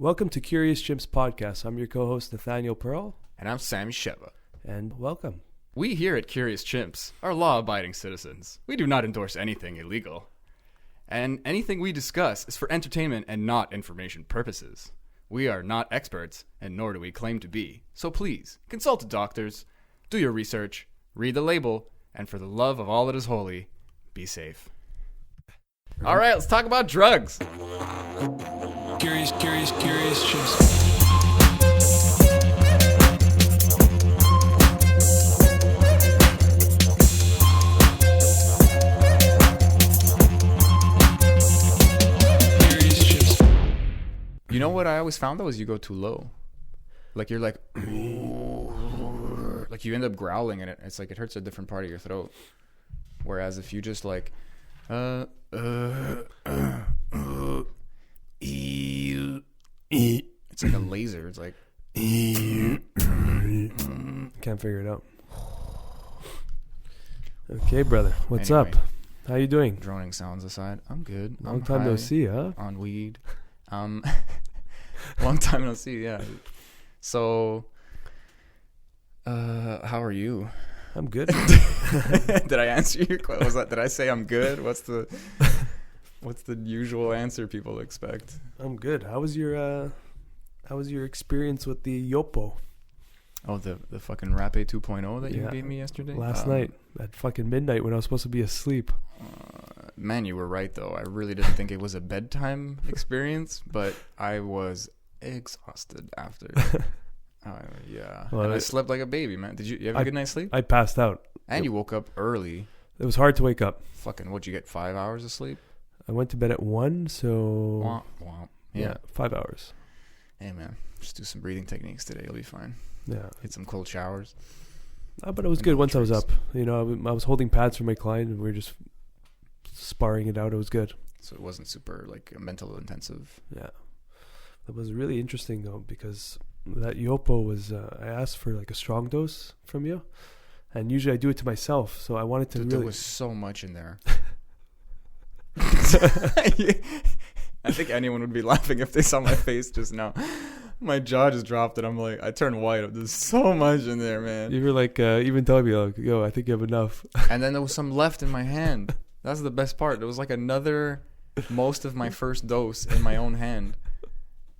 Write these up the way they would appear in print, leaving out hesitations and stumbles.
Welcome to Curious Chimps podcast. I'm your co-host Nathaniel Pearl. And I'm Sam Sheva. And welcome. We here at Curious Chimps are law-abiding citizens. We do not endorse anything illegal. And anything we discuss is for entertainment and not information purposes. We are not experts, and nor do we claim to be. So please, consult doctors, do your research, read the label, and for the love of all that is holy, be safe. All right, let's talk about drugs. Curious Chimps. You know what I always found though is you go too low. Like you're like you end up growling and it's like it hurts a different part of your throat. Whereas if you just like it's like a laser. It's like Can't figure it out. Okay, brother. What's Anyway. up? How you doing? droning sounds aside. I'm good. Long I'm time no high see, huh? on weed. Long time no see, yeah. So how are you? I'm good. Did I answer your question? Did I say I'm good? What's the usual answer people expect? I'm good. How was your experience with the Yopo Oh, the fucking Rapé 2.0 that you Yeah. gave me yesterday? last night at fucking midnight when I was supposed to be asleep? Man, you were right, though. I really didn't think it was a bedtime experience, but I was exhausted after. Yeah. Well, and I slept like a baby, man. Did you have a good night's sleep? I passed out. And you woke up early. It was hard to wake up. Fucking, what'd you get, 5 hours of sleep? I went to bed at 1, so Womp, womp. yeah, 5 hours. Hey, man, just do some breathing techniques today. You'll be fine. Yeah. Hit some cold showers. But it was And good no once I was tricks. up. You know, I was holding pads for my client and we were just sparring it out. It was good. So it wasn't super, like, mental intensive. Yeah. It was really interesting, though, because that Yopo was, I asked for, like, a strong dose from you. And usually I do it to myself. So I wanted to Dude, really... there was so much in there. I think anyone would be laughing if they saw my face just now. My jaw just dropped and I'm like, I turned white. There's so much in there, man. You were like, even telling me, like, yo, I think you have enough. And then there was some left in my hand. That's the best part. There was like most of my first dose in my own hand.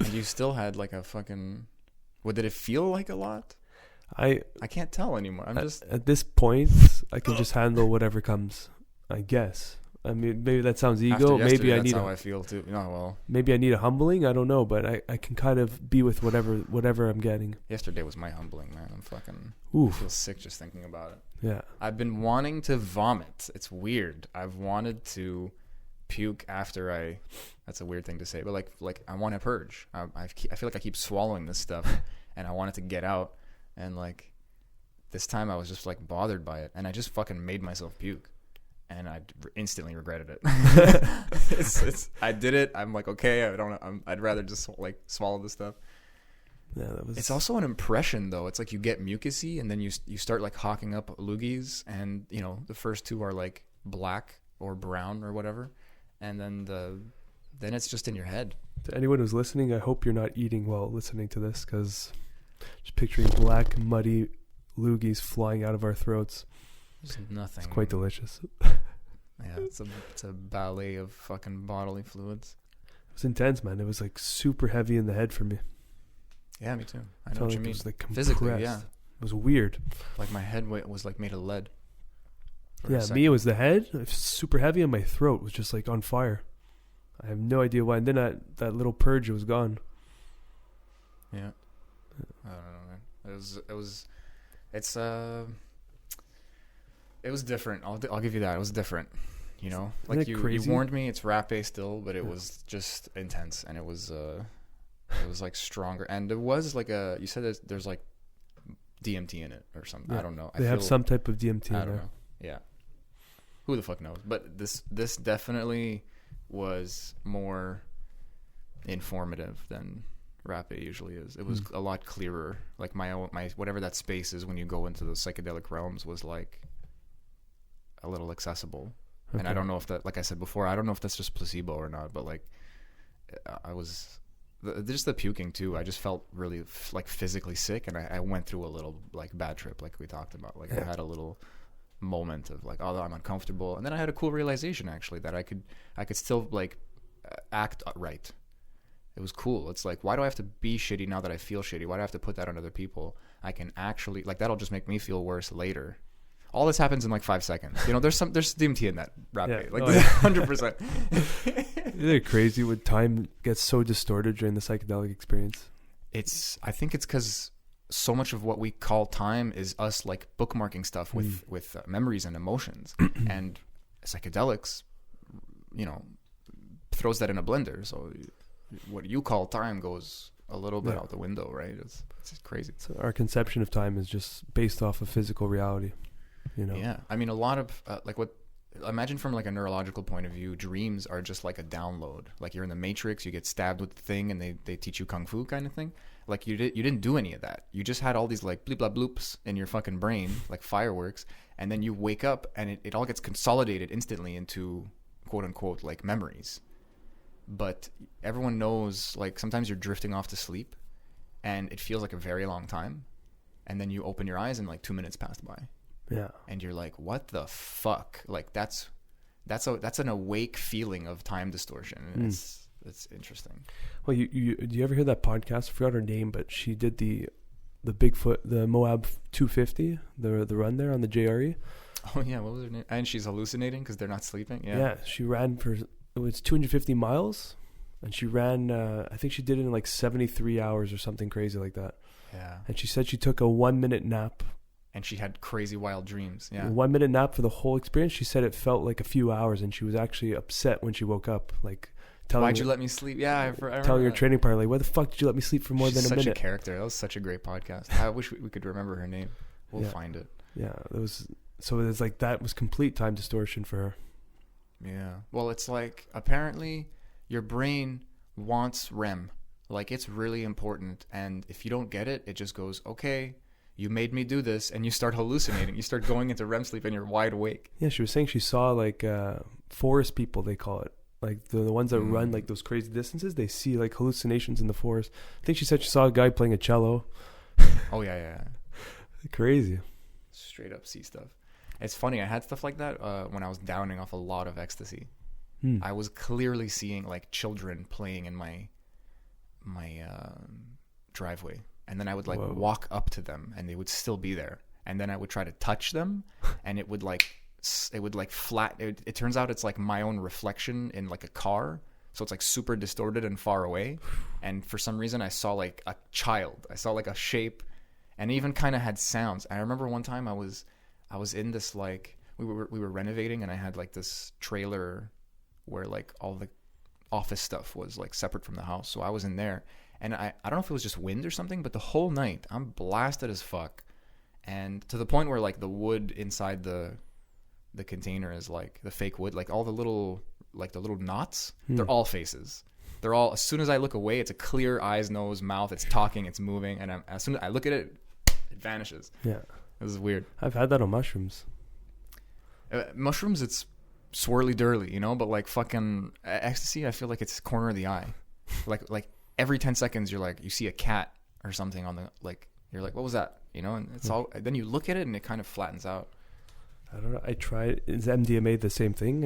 And you still had like a fucking... What, did it feel like a lot? I can't tell anymore. I'm just... At this point, I can just handle whatever comes, I guess. I mean, maybe that sounds ego. After Maybe yesterday, I that's need how I feel too. No, well, maybe I need a humbling. I don't know, but I can kind of be with whatever I'm getting. yesterday was my humbling, man. I Oof. feel sick just thinking about it. Yeah. I've been wanting to vomit. It's weird. I've wanted to puke after that's a weird thing to say, but like I want to purge. I feel like I keep swallowing this stuff and I want it to get out. And like this time I was just like bothered by it and I just fucking made myself puke. And I instantly regretted it. I did it. I'm like, okay, I'd rather just like swallow this stuff. Yeah, that was. It's also an impression though. It's like you get mucusy and then you start like hawking up loogies and you know the first two are like black or brown or whatever, and then it's just in your head. To anyone who's listening, I hope you're not eating while listening to this, because just picturing black, muddy loogies flying out of our throats. There's nothing. It's quite delicious. Yeah, it's a ballet of fucking bodily fluids. It was intense, man. It was like super heavy in the head for me. Yeah, me too. I know Felt what like you mean. It was like Physically, compressed. yeah. It was weird. Like my head was like made of lead. For a Yeah, second. me, it was the head. It was super heavy, and my throat was just like on fire. I have no idea why. And then that little purge was gone. Yeah. I don't know, man. It was different. I'll give you that. It was different. You know, Isn't like it you crazy? warned me. It's rapé still, but it was just intense, and it was like stronger. And there was like you said there's like DMT in it or something. Yeah. I don't know. They have some type of DMT in I don't there. know. Yeah. Who the fuck knows? But this definitely was more informative than rapé usually is. It was a lot clearer. Like my whatever that space is when you go into the psychedelic realms was like a little accessible. And I don't know if that, like I said before, I don't know if that's just placebo or not, but like I was just the puking too. I just felt really like physically sick, and I went through a little like bad trip, like we talked about. Like I had a little moment of like, oh, I'm uncomfortable, and then I had a cool realization actually that I could still like act right. It was cool. It's like, why do I have to be shitty now that I feel shitty? Why do I have to put that on other people? I can actually, like, that'll just make me feel worse later. All this happens in like 5 seconds. You know, there's DMT in that rap beat. Like 100%. Isn't it crazy when time gets so distorted during the psychedelic experience? I think it's because so much of what we call time is us like bookmarking stuff with memories and emotions. And psychedelics, you know, throws that in a blender. So what you call time goes a little bit out the window, right? It's crazy. So our conception of time is just based off of physical reality, you know? Yeah. I mean, a lot of imagine from like a neurological point of view, dreams are just like a download. Like you're in the Matrix, you get stabbed with the thing and they teach you Kung Fu kind of thing. Like you didn't do any of that. You just had all these like bleep blah bloops in your fucking brain, like fireworks. And then you wake up and it all gets consolidated instantly into quote unquote like memories. But everyone knows, like, sometimes you're drifting off to sleep and it feels like a very long time. And then you open your eyes and like 2 minutes passed by. Yeah. And you're like, what the fuck? Like that's an awake feeling of time distortion. And it's interesting. Well, do you ever hear that podcast? I forgot her name, but she did the Bigfoot, the Moab 250, the run there on the JRE. Oh yeah. What was her name? And she's hallucinating because they're not sleeping. Yeah. Yeah. She ran for... It was 250 miles, and she ran, I think she did it in like 73 hours or something crazy like that. Yeah. And she said she took a 1-minute nap. And she had crazy wild dreams. Yeah. A 1-minute nap for the whole experience. She said it felt like a few hours, and she was actually upset when she woke up. Like, why'd you let me sleep? Yeah. I telling her training partner, like, why the fuck did you let me sleep for more than a minute? Such a character. That was such a great podcast. I wish we could remember her name. We'll find it. Yeah. So it was like that was complete time distortion for her. Yeah. Well, it's like apparently your brain wants REM. Like it's really important. And if you don't get it, it just goes, okay, you made me do this. And you start hallucinating. You start going into REM sleep and you're wide awake. Yeah. She was saying she saw like forest people, they call it. Like the ones that run like those crazy distances, they see like hallucinations in the forest. I think she said she saw a guy playing a cello. Oh, yeah. Crazy. Straight up see stuff. It's funny. I had stuff like that when I was downing off a lot of ecstasy. I was clearly seeing like children playing in my driveway, and then I would like walk up to them, and they would still be there. And then I would try to touch them, and it would flat. It turns out it's like my own reflection in like a car, so it's like super distorted and far away. And for some reason, I saw like a child. I saw like a shape, and it even kind of had sounds. I remember one time I was in this like we were renovating, and I had like this trailer where like all the office stuff was like separate from the house. So I was in there, and I don't know if it was just wind or something, but the whole night I'm blasted as fuck, and to the point where like the wood inside the container is like the fake wood, like all the little knots, they're all faces. They're all, as soon as I look away, it's a clear eyes, nose, mouth, it's talking, it's moving, and as soon as I look at it, it vanishes. Yeah. This is weird. I've had that on mushrooms. Mushrooms, it's swirly dirly, you know, but like fucking ecstasy, I feel like it's corner of the eye. like every 10 seconds you're like, you see a cat or something on the, like, you're like, what was that? You know, and it's all, then you look at it and it kind of flattens out. I don't know. I tried. Is MDMA the same thing?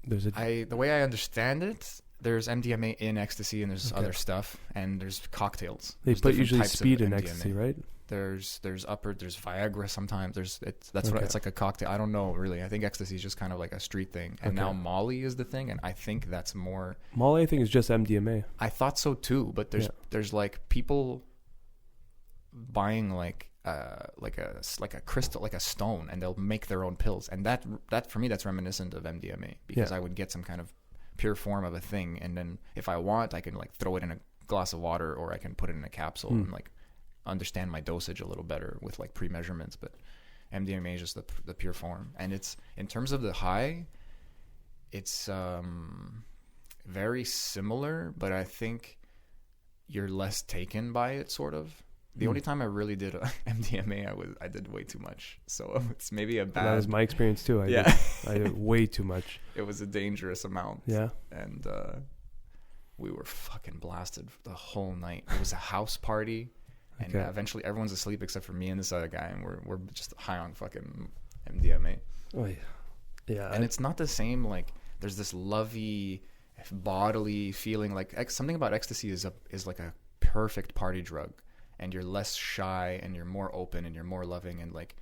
The way I understand it, there's MDMA in ecstasy, and there's other stuff, and there's cocktails. They put usually speed in ecstasy, right? There's Viagra sometimes. It's like a cocktail. I don't know really. I think ecstasy is just kind of like a street thing, and now Molly is the thing, and I think that's more. Molly, I think, is just MDMA. I thought so too, but there's like people buying like a crystal, like a stone, and they'll make their own pills, and that for me, that's reminiscent of MDMA, because I would get some kind of pure form of a thing, and then if I want, I can like throw it in a glass of water, or I can put it in a capsule and like understand my dosage a little better with like pre-measurements. But MDMA is just the pure form, and it's, in terms of the high, it's very similar, but I think you're less taken by it, sort of. The only time I really did MDMA, I did way too much. So it's maybe a bad... That was my experience too. I did way too much. It was a dangerous amount. Yeah. And we were fucking blasted the whole night. It was a house party, and eventually everyone's asleep except for me and this other guy, and we're just high on fucking MDMA. Oh yeah. And it's not the same. Like, there's this lovey, bodily feeling. Like something about ecstasy is like a perfect party drug, and you're less shy, and you're more open, and you're more loving, and like,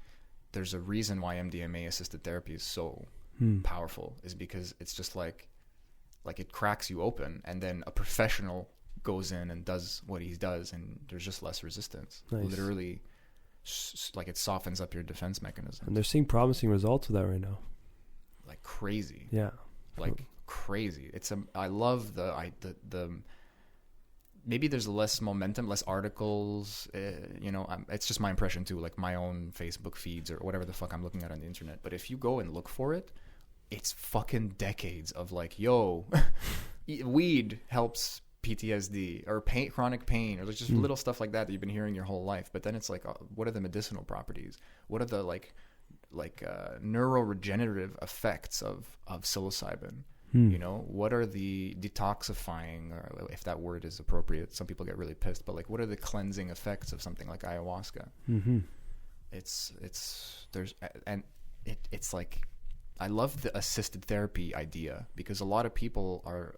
there's a reason why MDMA assisted therapy is so powerful, is because it's just like it cracks you open, and then a professional goes in and does what he does, and there's just less resistance. Nice. Literally, like, it softens up your defense mechanism. And they're seeing promising results with that right now. Like crazy. Yeah. Like crazy. I love the maybe there's less momentum, less articles, it's just my impression too, like my own Facebook feeds or whatever the fuck I'm looking at on the internet. But if you go and look for it, it's fucking decades of like, yo, weed helps PTSD or chronic pain, or just little stuff like that you've been hearing your whole life. But then it's like, what are the medicinal properties? What are the like neuroregenerative effects of psilocybin? What are the detoxifying, or if that word is appropriate? Some people get really pissed, but like, what are the cleansing effects of something like ayahuasca? It's like, I love the assisted therapy idea, because a lot of people are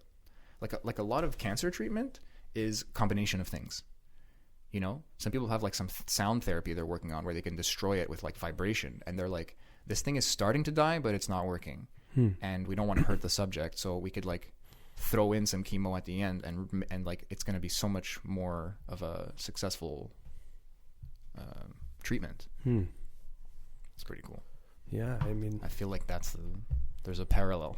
like a lot of cancer treatment is combination of things. Some people have like some sound therapy they're working on where they can destroy it with like vibration, and they're like, this thing is starting to die, but it's not working. And we don't want to hurt the subject, so we could like throw in some chemo at the end, and like, it's going to be so much more of a successful treatment. It's pretty cool. Yeah, I mean, I feel like there's a parallel.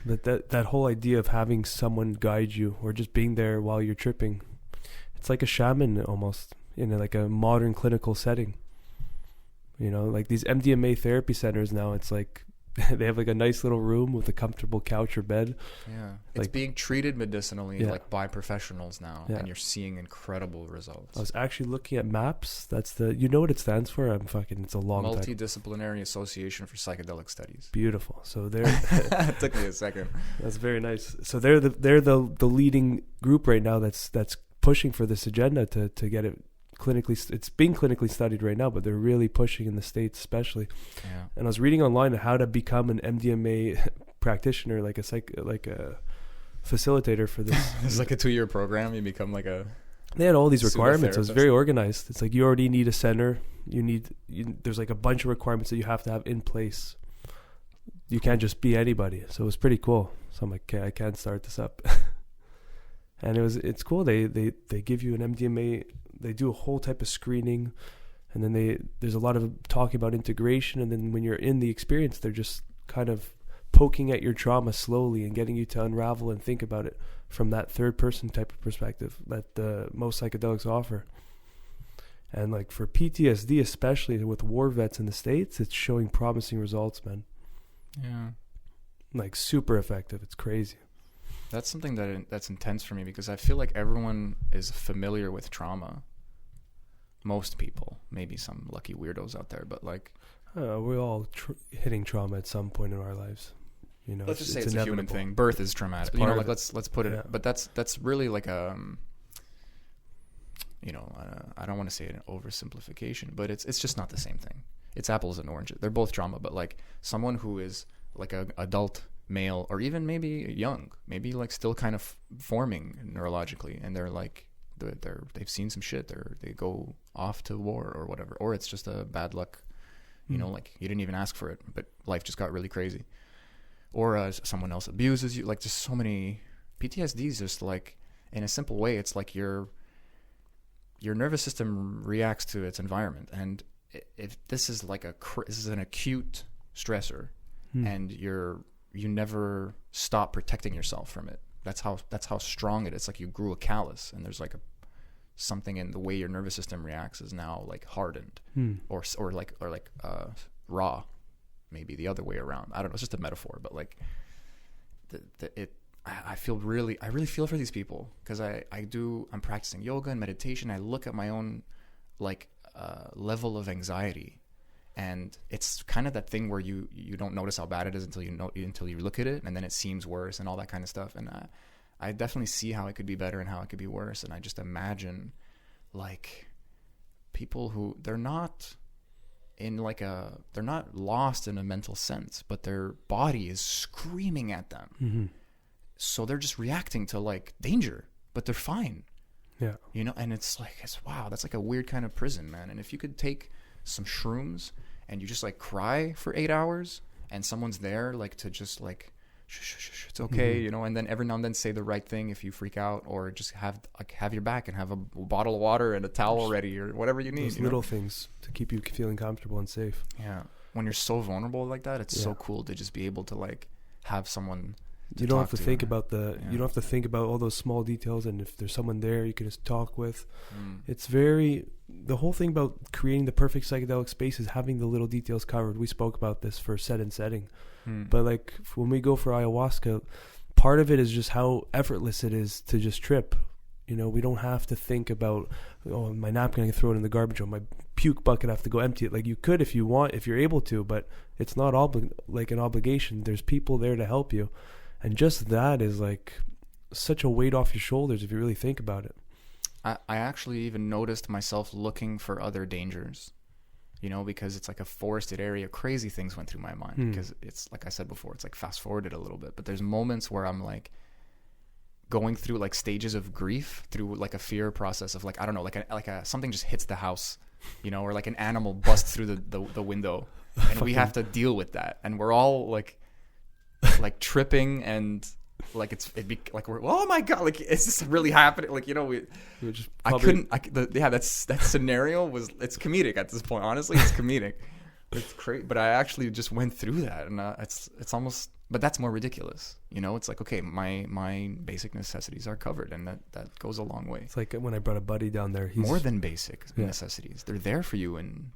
But that whole idea of having someone guide you, or just being there while you're tripping, it's like a shaman almost, in like a modern clinical setting. Like these MDMA therapy centers now, it's like they have like a nice little room with a comfortable couch or bed. Yeah. It's being treated medicinally, like by professionals now, and you're seeing incredible results. I was actually looking at MAPS. That's what it stands for? It's a long Multidisciplinary Association for Psychedelic Studies. Beautiful. So they're it took me a second. That's very nice. So they're the leading group right now that's pushing for this agenda to get it clinically. It's being clinically studied right now, but they're really pushing in the States especially. Yeah. And I was reading online how to become an MDMA practitioner, like a facilitator for this. It's like a 2-year program. You become like a. They had all these requirements. It was very organized. It's like, you already need a center. There's like a bunch of requirements that you have to have in place. You can't just be anybody. So it was pretty cool. So I'm like, okay, I can't start this up. And it's cool. They give you an MDMA. They do a whole type of screening, and then there's a lot of talking about integration. And then when you're in the experience, they're just kind of poking at your trauma slowly and getting you to unravel and think about it from that third person type of perspective that most psychedelics offer. And like for PTSD, especially with war vets in the States, it's showing promising results, man. Yeah. Like super effective. It's crazy. That's something that's intense for me, because I feel like everyone is familiar with trauma. Most people, maybe some lucky weirdos out there, but like, we're all hitting trauma at some point in our lives. Let's just say it's a human thing. Birth is traumatic. Let's put it. Yeah. But that's really like I don't want to say an oversimplification, but it's just not the same thing. It's apples and oranges. They're both trauma, but like someone who is like an adult male, or even maybe young, maybe like still kind of forming neurologically, and they're like they've seen some shit, they go off to war or whatever, or it's just a bad luck, like you didn't even ask for it, but life just got really crazy, or someone else abuses you. Like, just so many PTSD is just like, in a simple way, it's like your nervous system reacts to its environment, and if this is like this is an acute stressor, and you never stop protecting yourself from it. That's how strong it is. It's like you grew a callus, and there's like something in the way your nervous system reacts is now like hardened, or raw, maybe the other way around. I don't know. It's just a metaphor, but like I really feel for these people, because I'm practicing yoga and meditation. I look at my own level of anxiety. And it's kind of that thing where you don't notice how bad it is until you look at it, and then it seems worse and all that kind of stuff. And I definitely see how it could be better and how it could be worse. And I just imagine like people who they're not lost in a mental sense, but their body is screaming at them. Mm-hmm. So they're just reacting to like danger, but they're fine. Yeah. You know, and it's wow, that's like a weird kind of prison, man. And if you could take some shrooms and you just like cry for 8 hours and someone's there like to just like, shh, it's okay, Mm-hmm. you know, and then every now and then say the right thing if you freak out, or just have your back and have a bottle of water and a towel ready or whatever you need. Those little things to keep you feeling comfortable and safe. Yeah. When you're so vulnerable like that, it's so cool to just be able to like have someone you don't have to think and, about you don't have to think about all those small details, and if there's someone there you can just talk with. It's the whole thing about creating the perfect psychedelic space is having the little details covered. We spoke about this for set and setting, but like when we go for ayahuasca, part of it is just how effortless it is to just trip. You know, we don't have to think about, oh, my napkin, I can throw it in the garbage, or my puke bucket, I have to go empty it. Like you could if you want, if you're able to, but it's not like an obligation. There's people there to help you. And just that is like such a weight off your shoulders if you really think about it. I actually even noticed myself looking for other dangers, you know, because it's like a forested area. Crazy things went through my mind because it's like I said before, it's like fast forwarded a little bit. But there's moments where I'm like going through like stages of grief through like a fear process of like, I don't know, like something just hits the house, you know, or like an animal busts through the window, and we have to deal with that. And we're all like tripping, and like like we're, oh my god, like is this really happening? Like, you know, that scenario it's comedic at this point. Honestly, it's comedic. It's crazy, but I actually just went through that, and it's almost, but that's more ridiculous. You know, it's like, okay, my basic necessities are covered, and that goes a long way. It's like when I brought a buddy down there. He's more than basic necessities. They're there for you, and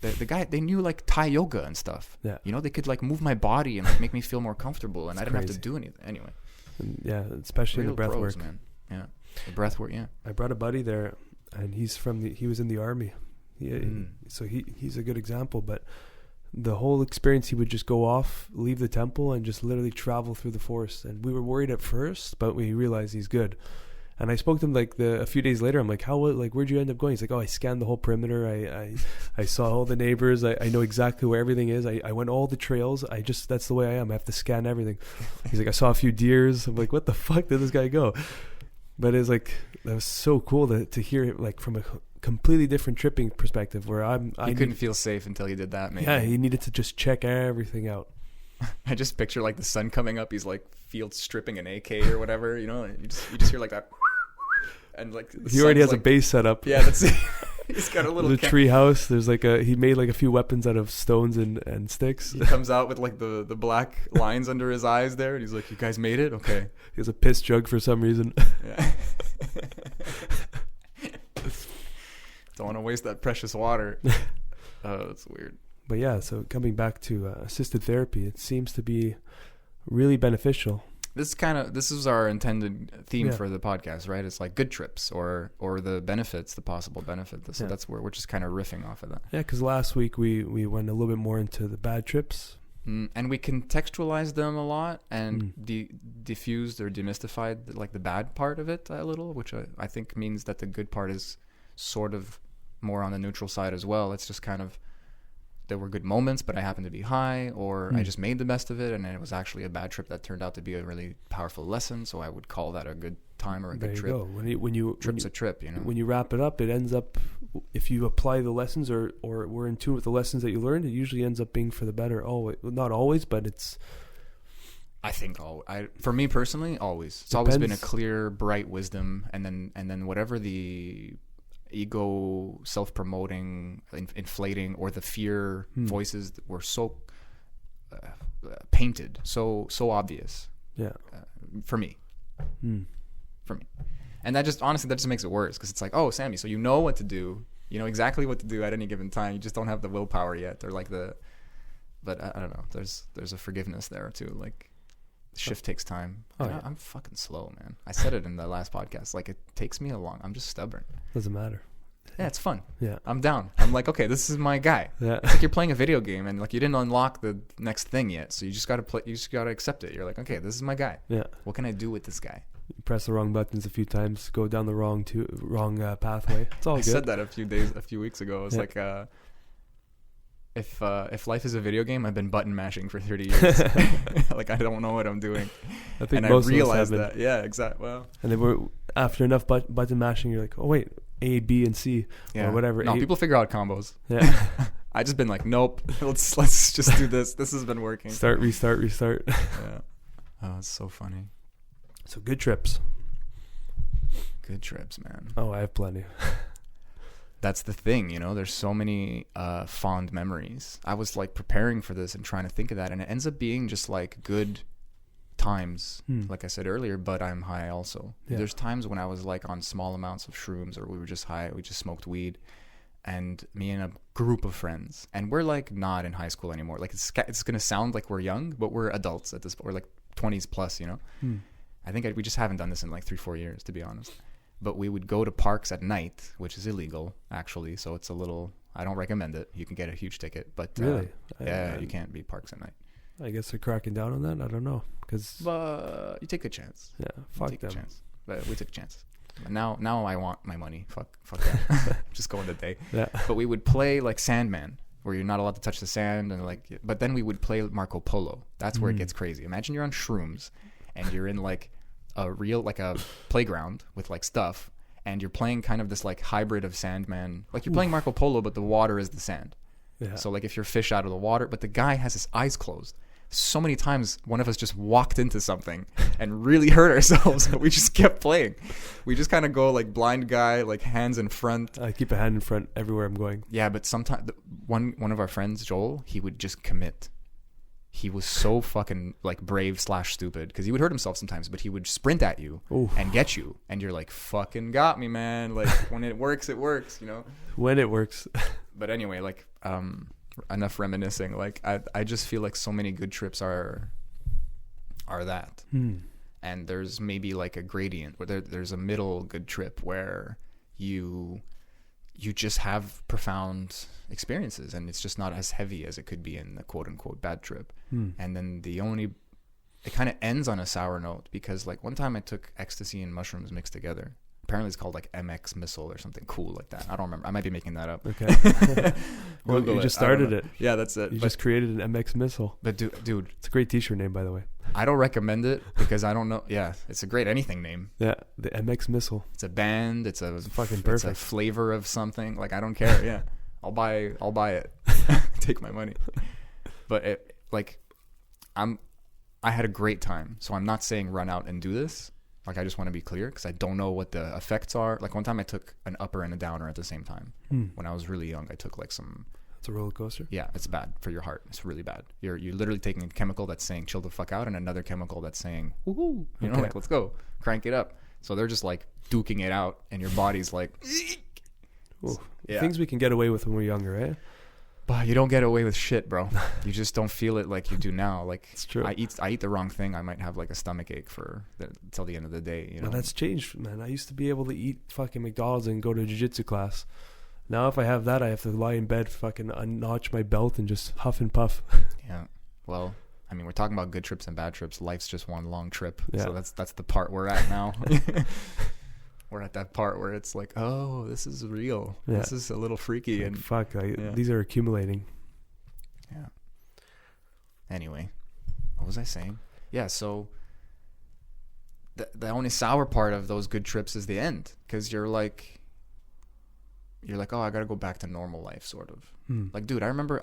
the guy, they knew like Thai yoga and stuff. Yeah. You know, they could like move my body and like make me feel more comfortable, and I didn't have to do anything anyway. And especially in the breath work, man. Yeah, the breath work. Yeah. I brought a buddy there, and he was in the army. So he's a good example. But the whole experience, he would just go off, leave the temple, and just literally travel through the forest. And we were worried at first, but we realized he's good. And I spoke to him like a few days later. I'm like, where'd you end up going? He's like, oh, I scanned the whole perimeter. I saw all the neighbors. I know exactly where everything is. I went all the trails. That's the way I am. I have to scan everything. He's like, I saw a few deers. I'm like, what the fuck did this guy go? But it's like, that was so cool to hear it like from a completely different tripping perspective, where I couldn't feel safe until he did that, maybe. Yeah, he needed to just check everything out. I just picture like the sun coming up. He's like field stripping an AK or whatever, you know. You just hear like that, and like he already has a base set up. Yeah, that's it. He's got a little tree house. There's he made like a few weapons out of stones and sticks. He comes out with like the black lines under his eyes there, and he's like, "You guys made it, okay." He has a piss jug for some reason. Yeah. Don't want to waste that precious water. Oh, that's weird. But yeah, so coming back to assisted therapy, it seems to be really beneficial. This is our intended theme for the podcast, right? It's like good trips or the benefits, the possible benefit. So that's where we're just kind of riffing off of that. Yeah, because last week we went a little bit more into the bad trips. And we contextualized them a lot and diffused or demystified like the bad part of it a little, which I think means that the good part is sort of more on the neutral side as well. It's just kind of, there were good moments, but I happened to be high, or I just made the best of it, and it was actually a bad trip that turned out to be a really powerful lesson. So I would call that a good time or a good trip. Trip's a trip, you know. When you wrap it up, it ends up, if you apply the lessons or were in tune with the lessons that you learned, it usually ends up being for the better. Not always, but it's. I think for me personally, always. It's always been a clear, bright wisdom, and then whatever the ego, self-promoting, inflating, or the fear voices that were so painted, so obvious. Yeah. For me. And that just makes it worse, because it's like, oh, Sammy, so you know what to do, you know exactly what to do at any given time, you just don't have the willpower yet, or like but I don't know, there's a forgiveness there too, like shift takes time. I'm fucking slow, man. I said it in the last podcast, like it takes me I'm just stubborn. Doesn't matter. Yeah, it's fun. Yeah, I'm down. I'm like, okay, this is my guy. Yeah. It's like you're playing a video game and like you didn't unlock the next thing yet, so you just gotta play. You just gotta accept it. You're like, okay, this is my guy. Yeah. What can I do with this guy? You press the wrong buttons a few times, go down the wrong pathway. It's all I good. said that a few weeks ago. It's like, if life is a video game, I've been button mashing for 30 years. Like, I don't know what I'm doing. I think And most I realized of us have that. Yeah, exactly. Well, and then after enough button mashing, you're like, oh wait, A, B, and C, or whatever. No, people figure out combos. Yeah. I just been like, nope. Let's just do this. This has been working. Start, restart. Yeah. Oh, it's so funny. So good trips. Good trips, man. Oh, I have plenty. That's the thing, there's so many fond memories. I was like preparing for this and trying to think of that, and it ends up being just like good times, like I said earlier, but I'm high also. Yeah. There's times when I was like on small amounts of shrooms, or we were just high, we just smoked weed, and me and a group of friends, and we're like not in high school anymore. Like it's gonna sound like we're young, but we're adults at this point. We're like 20s plus, I think we just haven't done this in like 3-4 years, to be honest. But we would go to parks at night, which is illegal, actually. So it's a little, I don't recommend it. You can get a huge ticket. But really? You can't be parks at night. I guess they're cracking down on that. I don't know. But you take a chance. Yeah, fuck take them. A chance. But we took a chance. Now I want my money. Fuck that. Just going today. Yeah. But we would play like Sandman, where you're not allowed to touch the sand. But then we would play Marco Polo. That's where it gets crazy. Imagine you're on shrooms and you're in like a playground with like stuff, and you're playing kind of this like hybrid of Sandman. Like you're playing Marco Polo, but the water is the sand. Yeah. So like if you're fish out of the water, but the guy has his eyes closed. So many times one of us just walked into something and really hurt ourselves, but we just kept playing. We just kind of go like blind guy, like hands in front. I keep a hand in front everywhere I'm going. Yeah, but sometimes one of our friends, Joel, he would just commit. He was so fucking like brave / stupid, because he would hurt himself sometimes, but he would sprint at you and get you, and you're like, fucking got me, man. Like when it works, when it works. But anyway, like enough reminiscing. Like I just feel like so many good trips are that. And there's maybe like a gradient where there's a middle good trip where you just have profound experiences, and it's just not as heavy as it could be in the quote unquote bad trip. And then it kind of ends on a sour note, because like one time I took ecstasy and mushrooms mixed together. Apparently it's called like MX missile or something cool like that. I don't remember. I might be making that up. Okay. Well, you just started it. Yeah, that's it. You just created an MX missile. But dude, it's a great t-shirt name, by the way. I don't recommend it because I don't know. Yeah, it's a great anything name. Yeah, the MX missile. It's a band. It's fucking perfect. It's a flavor of something. Like I don't care. Yeah, I'll buy it. Take my money. But I had a great time. So I'm not saying run out and do this. Like I just want to be clear, because I don't know what the effects are. Like one time I took an upper and a downer at the same time. When I was really young, I took like some. It's a roller coaster. Yeah, it's bad for your heart. It's really bad. You're literally taking a chemical that's saying chill the fuck out, and another chemical that's saying woohoo. Like let's go, crank it up. So they're just like duking it out, and your body's like. Yeah. Things we can get away with when we're younger, eh? But you don't get away with shit, bro. You just don't feel it like you do now. Like it's true. I eat the wrong thing, I might have like a stomach ache till the end of the day. Well, that's changed, man. I used to be able to eat fucking McDonald's and go to a jiu-jitsu class. Now if I have that, I have to lie in bed, fucking unnotch my belt and just huff and puff. Yeah. Well, I mean, we're talking about good trips and bad trips. Life's just one long trip. Yeah. So that's the part we're at now. We're at that part where it's like, oh, this is real. Yeah. This is a little freaky. And fuck, these are accumulating. Yeah. Anyway, what was I saying? Yeah, so the only sour part of those good trips is the end, because you're like, oh, I got to go back to normal life, sort of. Like, dude, I remember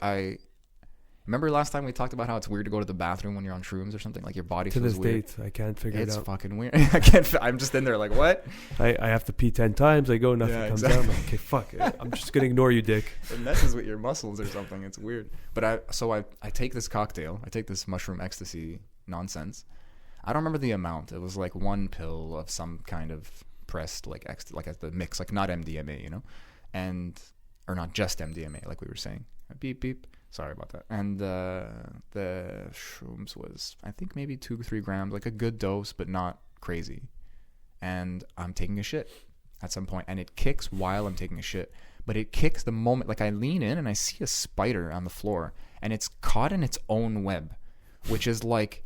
last time we talked about how it's weird to go to the bathroom when you're on shrooms or something. Like your body feels weird. To this date, I can't figure it out. It's fucking weird. I can't. I'm just in there like, what? I have to pee 10 times. I go, nothing comes out. I'm like, okay, fuck. I'm just gonna ignore you, dick. It messes with your muscles or something. It's weird. But I take this cocktail. I take this mushroom ecstasy nonsense. I don't remember the amount. It was like one pill of some kind of pressed like at the mix, like not MDMA, or not just MDMA, like we were saying. Beep beep. Sorry about that. And the shrooms was, I think, maybe 2-3 grams, like a good dose, but not crazy. And I'm taking a shit at some point, and it kicks while I'm taking a shit. But it kicks the moment, like I lean in and I see a spider on the floor, and it's caught in its own web, which is like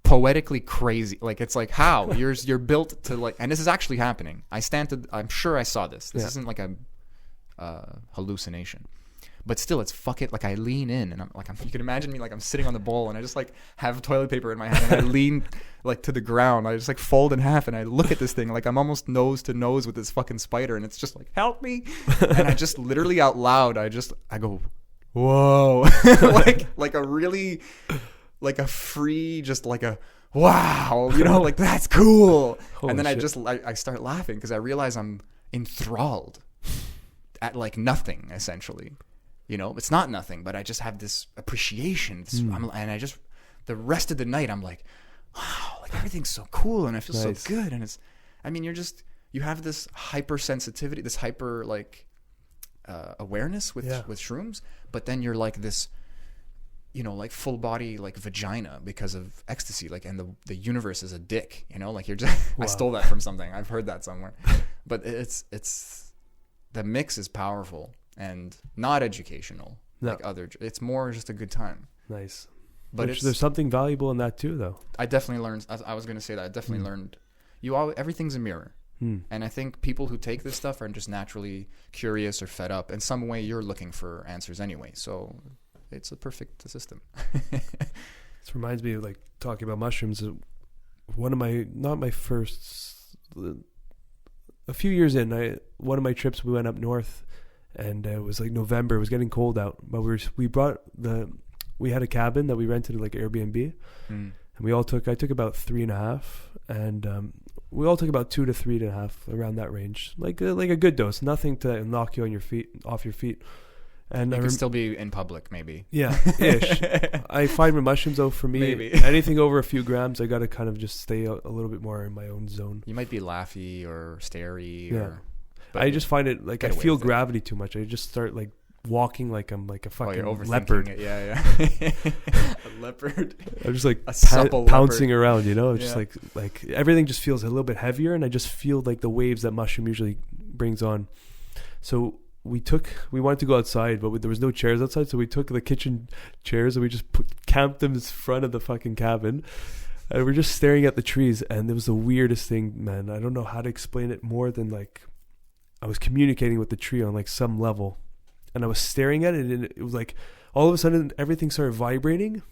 poetically crazy. Like, it's like, how you're built to like, and this is actually happening. I'm sure I saw this. This isn't like a hallucination. But still, it's fuck it. Like, I lean in, and I'm like, you can imagine me like I'm sitting on the bowl, and I just like have toilet paper in my hand, and I lean like to the ground. I just like fold in half, and I look at this thing like I'm almost nose to nose with this fucking spider, and it's just like, help me. And I just literally out loud, I go, whoa, like a really, like a free, just like a wow, you know, like that's cool. Holy and then shit. I start laughing because I realize I'm enthralled at like nothing essentially. You know, it's not nothing, but I just have this appreciation. And I just, the rest of the night, I'm like, wow, like everything's so cool and I feel so good. And it's, I mean, you have this hypersensitivity, this hyper like awareness with shrooms, but then you're like this, you know, like full body like vagina because of ecstasy, like, and the universe is a dick, you know, like you're just, I stole that from something. I've heard that somewhere, but it's the mix is powerful. And not educational, like other. It's more just a good time. Nice. But there's something valuable in that too, though. I definitely learned. I was going to say that. I definitely learned. Everything's a mirror. And I think people who take this stuff are just naturally curious or fed up. In some way, you're looking for answers anyway. So it's a perfect system. This reminds me of like talking about mushrooms. One of my, not my first, a few years in, one of my trips, we went up north. And it was like November. It was getting cold out, but we had a cabin that we rented like Airbnb, and I took about 3.5, and we all took about 2 to 3.5 around that range, like a good dose, nothing to knock you off your feet. And you can still be in public, maybe. Yeah, ish. I find with mushrooms though, for me, maybe. Anything over a few grams, I got to kind of just stay a little bit more in my own zone. You might be laughy or starey, or. I just find it like I feel gravity too much. I just start like walking like I'm like a fucking leopard. It. Yeah. A leopard. I'm just like pouncing around, you know. It's just like everything just feels a little bit heavier, and I just feel like the waves that mushroom usually brings on. So we wanted to go outside, but there was no chairs outside, so we took the kitchen chairs and we just camped them in front of the fucking cabin. And we're just staring at the trees, and it was the weirdest thing, man. I don't know how to explain it more than like I was communicating with the tree on like some level, and I was staring at it, and it was like all of a sudden everything started vibrating,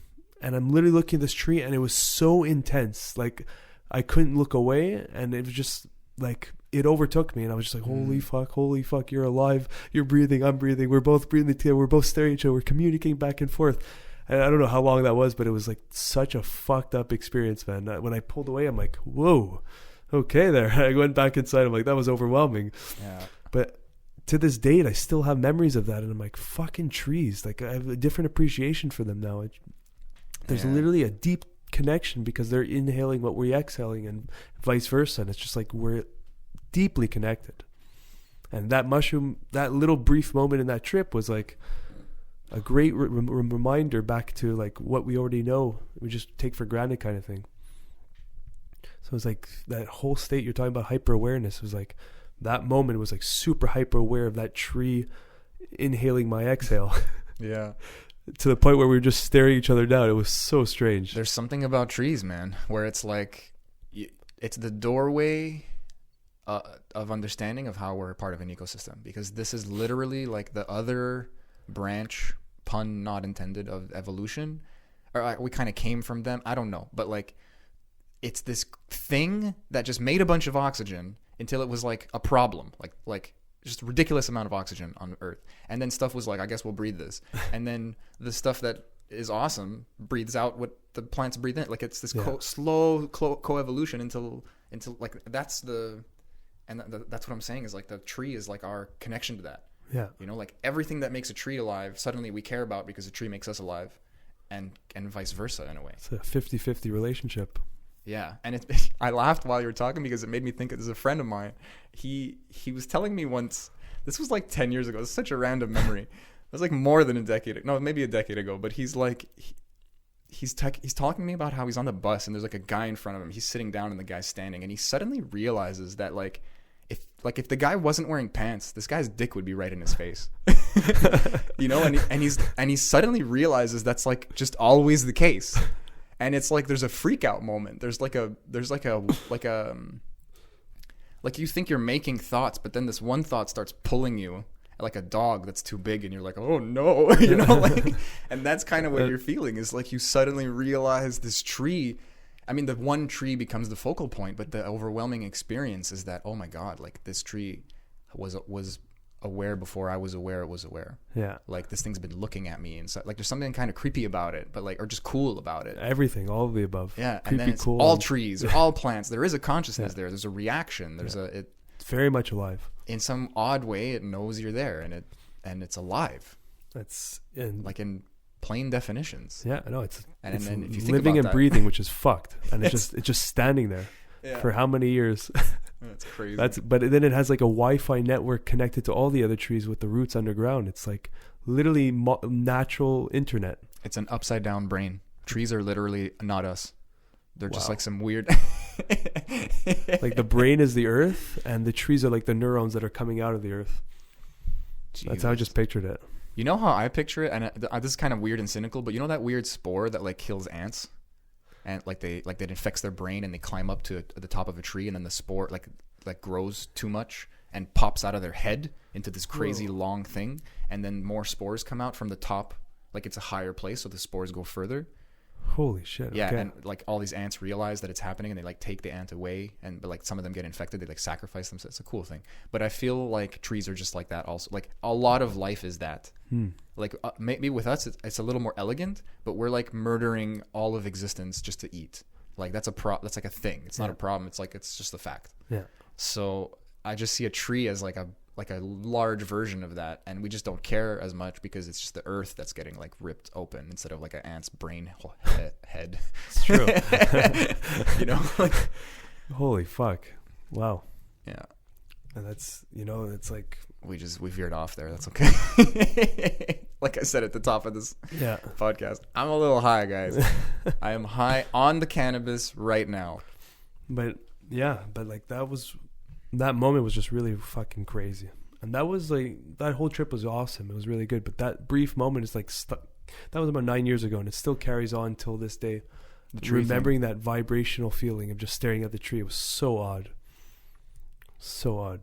and I'm literally looking at this tree, and it was so intense, like I couldn't look away, and it was just like it overtook me, and I was just like, holy fuck, you're alive, you're breathing, I'm breathing, we're both breathing together, we're both staring at each other, we're communicating back and forth. And I don't know how long that was, but it was like such a fucked up experience, man. When I pulled away, I'm like, whoa. Okay, there. I went back inside. I'm like, that was overwhelming. Yeah. But to this date, I still have memories of that, and I'm like, fucking trees. Like I have a different appreciation for them now. There's literally a deep connection because they're inhaling what we're exhaling, and vice versa. And it's just like we're deeply connected. And that mushroom, that little brief moment in that trip was like a great reminder back to like what we already know. We just take for granted kind of thing. So it's like that whole state you're talking about, hyper awareness, was like that moment was like super hyper aware of that tree inhaling my exhale. Yeah. To the point where we were just staring each other down. It was so strange. There's something about trees, man, where it's like it's the doorway of understanding of how we're a part of an ecosystem, because this is literally like the other branch, pun not intended, of evolution, or we kind of came from them. I don't know, but like it's this thing that just made a bunch of oxygen until it was like a problem, like just a ridiculous amount of oxygen on Earth. And then stuff was like, I guess we'll breathe this. And then the stuff that is awesome breathes out what the plants breathe in. Like it's this slow coevolution until like that's what I'm saying is like the tree is like our connection to that. Yeah. You know, like everything that makes a tree alive, suddenly we care about because the tree makes us alive, and vice versa in a way. It's a 50-50 relationship. Yeah, and I laughed while you were talking because it made me think. There's a friend of mine. He was telling me once. This was like 10 years ago. It's such a random memory. It was like more than a decade. No, maybe a decade ago. But he's like, he's talking to me about how he's on the bus and there's like a guy in front of him. He's sitting down and the guy's standing, and he suddenly realizes that like if the guy wasn't wearing pants, this guy's dick would be right in his face. You know, and he suddenly realizes that's like just always the case. And it's like there's a freak out moment. There's like you think you're making thoughts, but then this one thought starts pulling you like a dog that's too big, and you're like, oh no, you know, like, and that's kind of what you're feeling, is like you suddenly realize this tree. I mean, the one tree becomes the focal point, but the overwhelming experience is that, oh my God, like this tree was aware before I was aware it was aware. Yeah. Like this thing's been looking at me, and so like there's something kind of creepy about it, but like, or just cool about it. Everything, all of the above. Yeah. Creepy, And then it's cool, all and trees, all plants. There is a consciousness there. There's a reaction. There's it's very much alive. In some odd way, it knows you're there, and it's alive. That's like in plain definitions. Yeah, I know. It's then if you think living about and that, breathing, which is fucked, and it's just standing there for how many years? That's crazy. But then it has like a Wi-Fi network connected to all the other trees with the roots underground. It's like literally natural internet. It's an upside down brain. Trees are literally not us. They're just like some weird. Like the brain is the earth, and the trees are like the neurons that are coming out of the earth. Jesus. That's how I just pictured it. You know how I picture it, and this is kind of weird and cynical, but you know that weird spore that like kills ants, and like that infects their brain, and they climb up to the top of a tree, and then the spore like grows too much and pops out of their head into this crazy long thing, and then more spores come out from the top, like it's a higher place, so the spores go further. Holy shit. Yeah. Okay. And like all these ants realize that it's happening, and they like take the ant away, but like some of them get infected, they like sacrifice them, so it's a cool thing. But I feel like trees are just like that also. Like a lot of life is that. Like maybe with us it's a little more elegant, but we're like murdering all of existence just to eat. Like that's like a thing. It's not a problem. It's like, it's just a fact. Yeah. So I just see a tree as like a large version of that, and we just don't care as much because it's just the earth that's getting like ripped open instead of like an ant's brain head. It's true. You know, like, holy fuck. Wow. Yeah. And that's, you know, it's like we veered off there. That's okay. Like I said at the top of this podcast, I'm a little high, guys. I am high on the cannabis right now. But like that moment was just really fucking crazy. And that was like, that whole trip was awesome. It was really good. But that brief moment is like that was about 9 years ago, and it still carries on till this day. Remembering that vibrational feeling of just staring at the tree, it was so odd. So odd.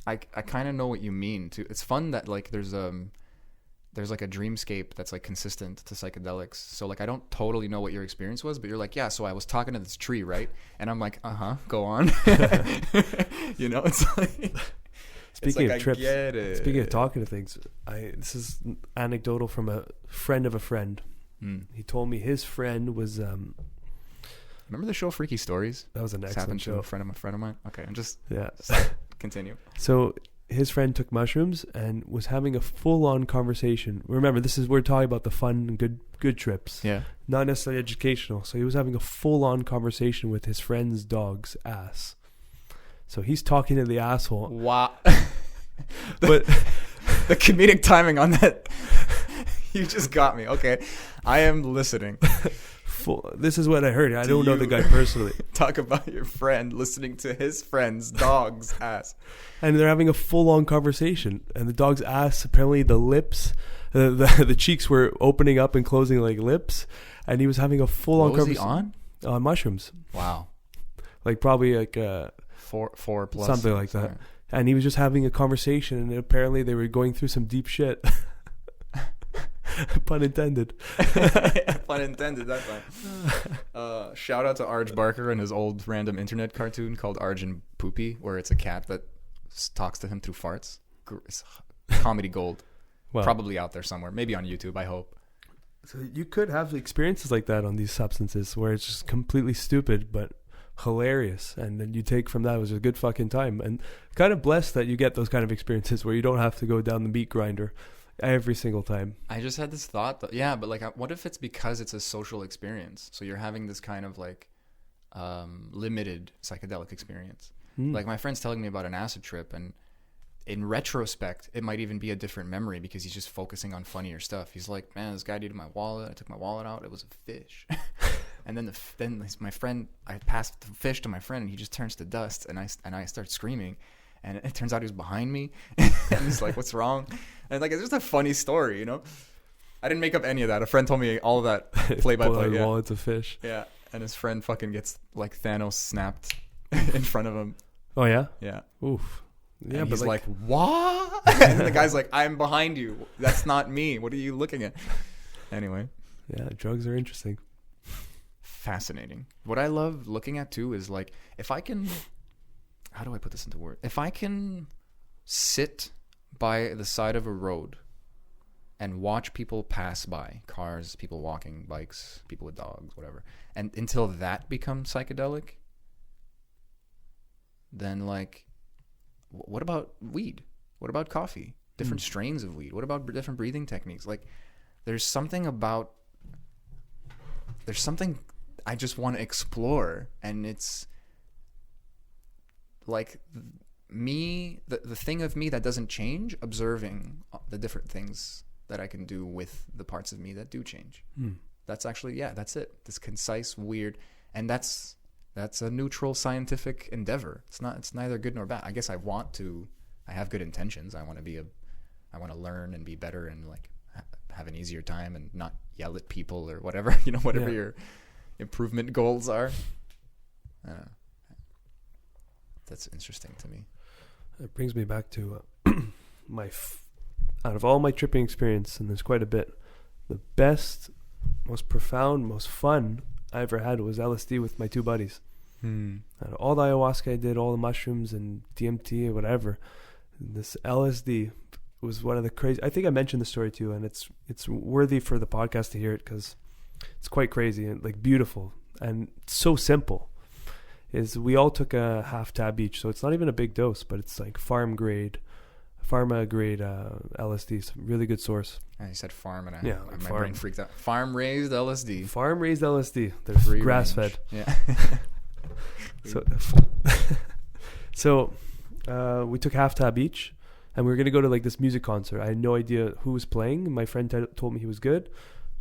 I kind of know what you mean too. It's fun that like there's like a dreamscape that's like consistent to psychedelics. So like I don't totally know what your experience was, but you're like, yeah, so I was talking to this tree, right? And I'm like, go on. You know, it's like speaking of trips, I get it. Speaking of talking to things, this is anecdotal from a friend of a friend. He told me his friend was remember the show Freaky Stories? That was an excellent show. To a friend of mine. Okay, I'm just continue. So his friend took mushrooms and was having a full-on conversation. Remember, we're talking about the fun and good trips. Yeah. Not necessarily educational. So he was having a full-on conversation with his friend's dog's ass. So he's talking to the asshole. Wow. But the comedic timing on that, you just got me. Okay. I am listening. This is what I heard. I don't know the guy personally. Talk about your friend listening to his friend's dog's ass. And they're having a full-on conversation. And the dog's ass, apparently the lips, the cheeks were opening up and closing like lips. And he was having a full-on conversation. What was he on? Mushrooms. Wow. Like probably like 4 plus. Something like that. And he was just having a conversation. And apparently they were going through some deep shit. Pun intended. Pun intended, that's fine. Shout out to Arj Barker and his old random internet cartoon called Arj and Poopy, where it's a cat that talks to him through farts. It's comedy gold. Well, probably out there somewhere. Maybe on YouTube, I hope. So you could have experiences like that on these substances where it's just completely stupid but hilarious, and then you take from that, it was a good fucking time. And kind of blessed that you get those kind of experiences where you don't have to go down the meat grinder every single time. I just had this thought that, yeah, but like, what if it's because it's a social experience? So you're having this kind of like limited psychedelic experience. Like my friend's telling me about an acid trip, and in retrospect, it might even be a different memory because he's just focusing on funnier stuff. He's like, man, this guy needed my wallet. I took my wallet out. It was a fish. And then my friend, I passed the fish to my friend, and he just turns to dust, and I start screaming. And it turns out he was behind me. And he's like, what's wrong? And like, it's just a funny story, you know? I didn't make up any of that. A friend told me all of that play by play. Yeah. Wallets of fish. Yeah, and his friend fucking gets like Thanos snapped in front of him. Oh yeah. Yeah. Oof. Yeah, and but he's like, what? And the guy's like, I'm behind you. That's not me. What are you looking at? Anyway. Yeah, drugs are interesting. Fascinating. What I love looking at too is like, if I can, how do I put this into words? If I can sit by the side of a road and watch people pass by, cars, people walking, bikes, people with dogs, whatever, and until that becomes psychedelic, then like, what about weed? What about coffee? Different strains of weed? What about different breathing techniques? Like, there's something I just want to explore, and it's like me, the thing of me that doesn't change, observing the different things that I can do with the parts of me that do change. That's actually, that's it. This concise, weird, and that's a neutral scientific endeavor. It's neither good nor bad. I guess I have good intentions. I want to learn and be better and like have an easier time and not yell at people or whatever, whatever your improvement goals are. That's interesting to me. It brings me back to out of all my tripping experience, and there's quite a bit, the best, most profound, most fun I ever had was LSD with my two buddies. And all the ayahuasca I did, all the mushrooms and DMT or whatever, this LSD was one of the crazy. I think I mentioned the story too, and it's worthy for the podcast to hear it because it's quite crazy and like beautiful and so simple. Is we all took a half tab each, so it's not even a big dose, but it's like pharma grade LSD. It's a really good source. You said farm, and like my farm. Brain freaked out. Farm raised LSD. Farm raised LSD. They're grass fed. Yeah. So we took half tab each, and we were gonna go to like this music concert. I had no idea who was playing. My friend told me he was good.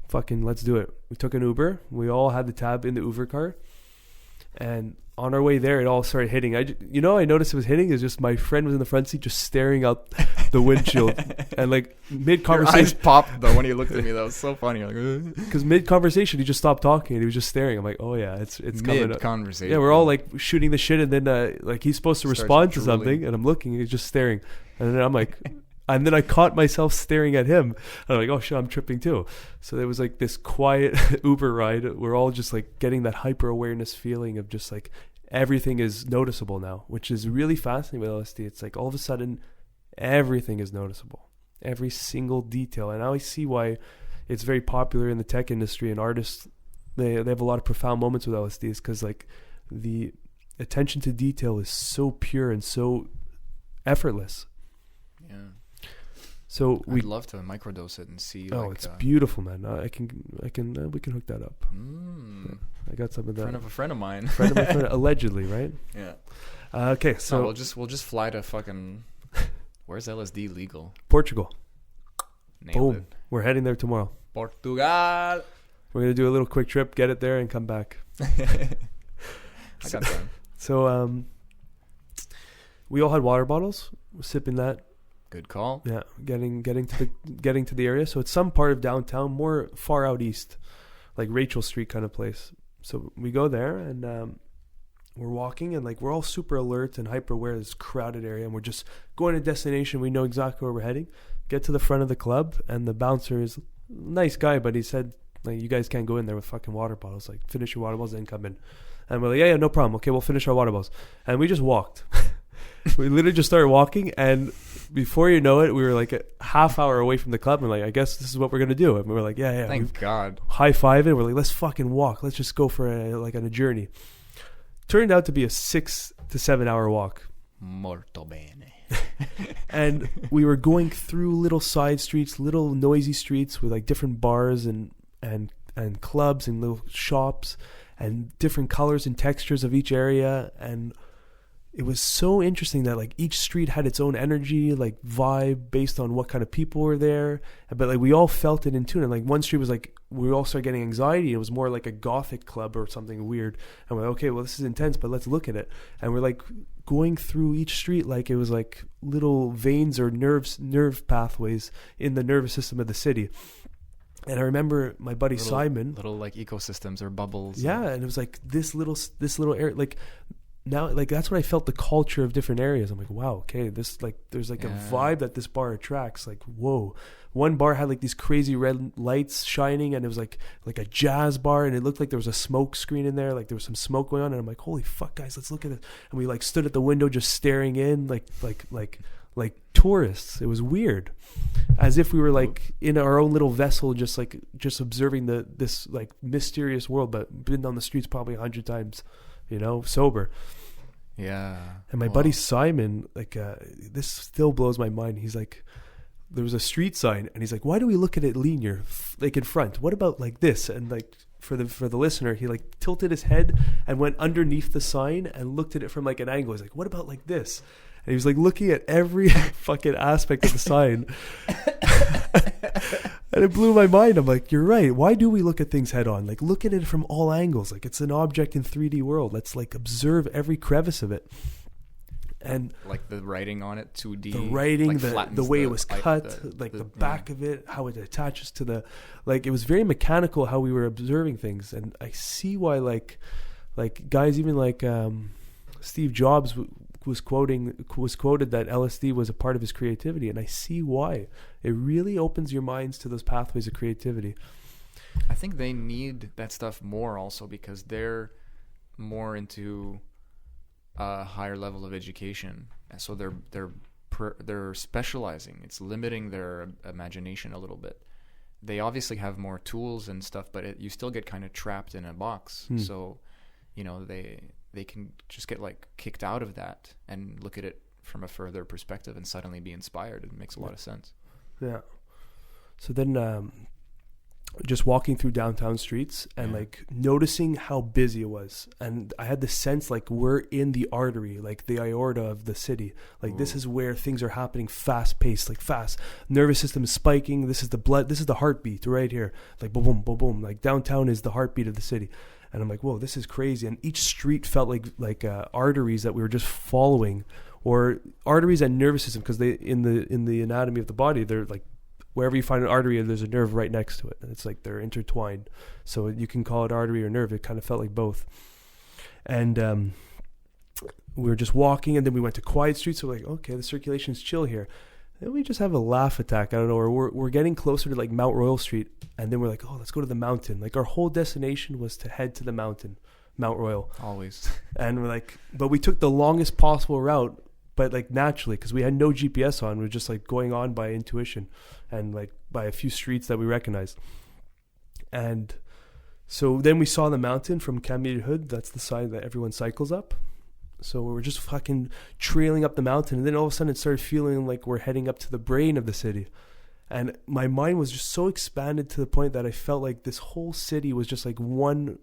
Fucking let's do it. We took an Uber. We all had the tab in the Uber car, and on our way there, it all started hitting. I noticed it was hitting. Is just my friend was in the front seat, just staring out the windshield, and like mid conversation, your eyes popped though when he looked at me. That was so funny. Because mid conversation, he just stopped talking and he was just staring. I'm like, oh yeah, it's coming. Mid conversation. Yeah, we're all like shooting the shit, and then like he's supposed to respond to something, and I'm looking, and he's just staring, and then I'm like. And then I caught myself staring at him. And I'm like, oh shit, I'm tripping too. So there was like this quiet Uber ride. We're all just like getting that hyper awareness feeling of just like everything is noticeable now, which is really fascinating with LSD. It's like all of a sudden everything is noticeable. Every single detail. And now I see why it's very popular in the tech industry, and artists, they have a lot of profound moments with LSD, is because like the attention to detail is so pure and so effortless. Yeah. So I'd love to microdose it and see. Oh, it's beautiful, man. We can hook that up. I got some of that. Friend of a friend of mine. Friend of my friend, allegedly, right? Yeah. Okay, so we'll just fly to fucking. Where's LSD legal? Portugal. Nailed Boom. it. We're heading there tomorrow. Portugal. We're gonna do a little quick trip, get it there, and come back. I got time. So we all had water bottles. We're sipping that. Good call. Yeah, getting to the area. So it's some part of downtown, more far out east, like Rachel Street kind of place. So we go there and we're walking, and like we're all super alert and hyper aware of this crowded area, and we're just going to destination. We know exactly where we're heading. Get to the front of the club, and the bouncer is a nice guy, but he said, like, you guys can't go in there with fucking water bottles. Like, finish your water bottles, then come in. And we're like, yeah, no problem. Okay, we'll finish our water bottles. And we just walked. We literally just started walking, and before you know it, we were like a half hour away from the club. And we're like, I guess this is what we're gonna do. And we were like, yeah. Thank God. High five it. We're like, let's fucking walk. Let's just go for on a journey. Turned out to be a 6 to 7 hour walk. Molto bene. And we were going through little side streets, little noisy streets with like different bars and clubs and little shops and different colors and textures of each area. And it was so interesting that like each street had its own energy, like vibe based on what kind of people were there. But like we all felt it in tune. And like one street was like, we all started getting anxiety. It was more like a gothic club or something weird. And we're like, okay, well, this is intense, but let's look at it. And we're like going through each street like it was like little veins or nerve pathways in the nervous system of the city. And I remember my buddy Simon, little like ecosystems or bubbles. Yeah, and it was like this little area, like now, like that's what I felt, the culture of different areas. I'm like, wow, okay, this like there's like a vibe that this bar attracts. Like, whoa, one bar had like these crazy red lights shining, and it was like a jazz bar, and it looked like there was a smoke screen in there, like there was some smoke going on, and I'm like, holy fuck, guys, let's look at it. And we like stood at the window just staring in, like tourists. It was weird, as if we were like in our own little vessel, just observing this like mysterious world, but been on the streets probably 100 times, sober. Yeah. And my buddy Simon, like, this still blows my mind. He's like, there was a street sign, and he's like, why do we look at it linear, like in front? What about like this? And like for the listener, he like tilted his head and went underneath the sign and looked at it from like an angle. He's like, what about like this? And he was like looking at every fucking aspect of the sign. And it blew my mind. I'm like, you're right. Why do we look at things head on? Like, look at it from all angles. Like, it's an object in 3D world. Let's like observe every crevice of it. And like the writing on it, 2D. The writing, like the way it was cut, the back of it, how it attaches to the, like, it was very mechanical how we were observing things. And I see why like guys, even like Steve Jobs was quoted that LSD was a part of his creativity, and I see why. It really opens your minds to those pathways of creativity. I think they need that stuff more also because they're more into a higher level of education, and so they're specializing. It's limiting their imagination a little bit. They obviously have more tools and stuff, but you still get kind of trapped in a box. So, they can just get like kicked out of that and look at it from a further perspective and suddenly be inspired. It makes a lot of sense. Yeah. So then just walking through downtown streets and like noticing how busy it was. And I had the sense like we're in the artery, like the aorta of the city. Like this is where things are happening fast paced, like fast. Nervous system is spiking. This is the blood. This is the heartbeat right here. Like boom, boom, boom, boom. Like downtown is the heartbeat of the city. And I'm like, whoa, this is crazy. And each street felt like arteries that we were just following, or arteries and nervous system, because they in the anatomy of the body, they're like wherever you find an artery, there's a nerve right next to it. And it's like they're intertwined. So you can call it artery or nerve. It kind of felt like both. And we were just walking, and then we went to quiet streets. So we're like, okay, the circulation's chill here. Then we just have a laugh attack. I don't know. Or we're getting closer to like Mount Royal Street, and then we're like, oh, let's go to the mountain. Like our whole destination was to head to the mountain, Mount Royal. Always. And we're like, but we took the longest possible route, but like naturally, because we had no GPS on. We were just like going on by intuition and like by a few streets that we recognized. And so then we saw the mountain from Camille Hood. That's the side that everyone cycles up. So we were just fucking trailing up the mountain, and then all of a sudden it started feeling like we're heading up to the brain of the city. And my mind was just so expanded to the point that I felt like this whole city was just like one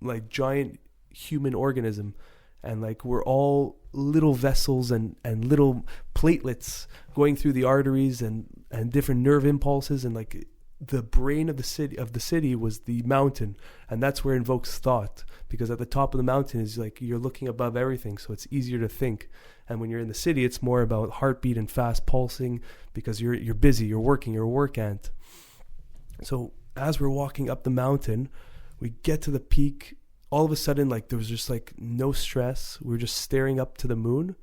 like giant human organism, and like we're all little vessels and little platelets going through the arteries and different nerve impulses, and like the brain of the city was the mountain, and that's where it invokes thought, because at the top of the mountain is like you're looking above everything, so it's easier to think. And when you're in the city, it's more about heartbeat and fast pulsing, because you're busy, you're working, you're a work ant. So as we're walking up the mountain, we get to the peak. All of a sudden, like there was just like no stress. We were just staring up to the moon.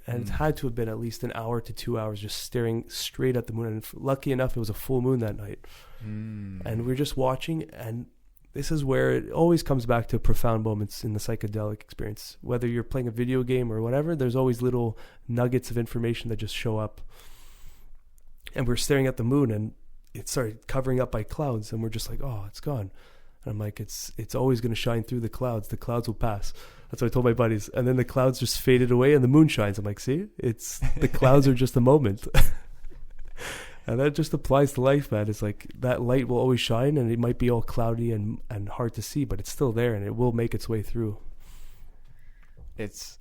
And it had to have been at least an hour to 2 hours just staring straight at the moon. And lucky enough, it was a full moon that night. And we were just watching. And this is where it always comes back to profound moments in the psychedelic experience. Whether you're playing a video game or whatever, there's always little nuggets of information that just show up. And we're staring at the moon, and it started covering up by clouds. And we're just like, oh, it's gone. And I'm like, it's always going to shine through the clouds. The clouds will pass. That's what I told my buddies. And then the clouds just faded away and the moon shines. I'm like, see, the clouds are just a moment. And that just applies to life, man. It's like that light will always shine, and it might be all cloudy and hard to see, but it's still there, and it will make its way through. It's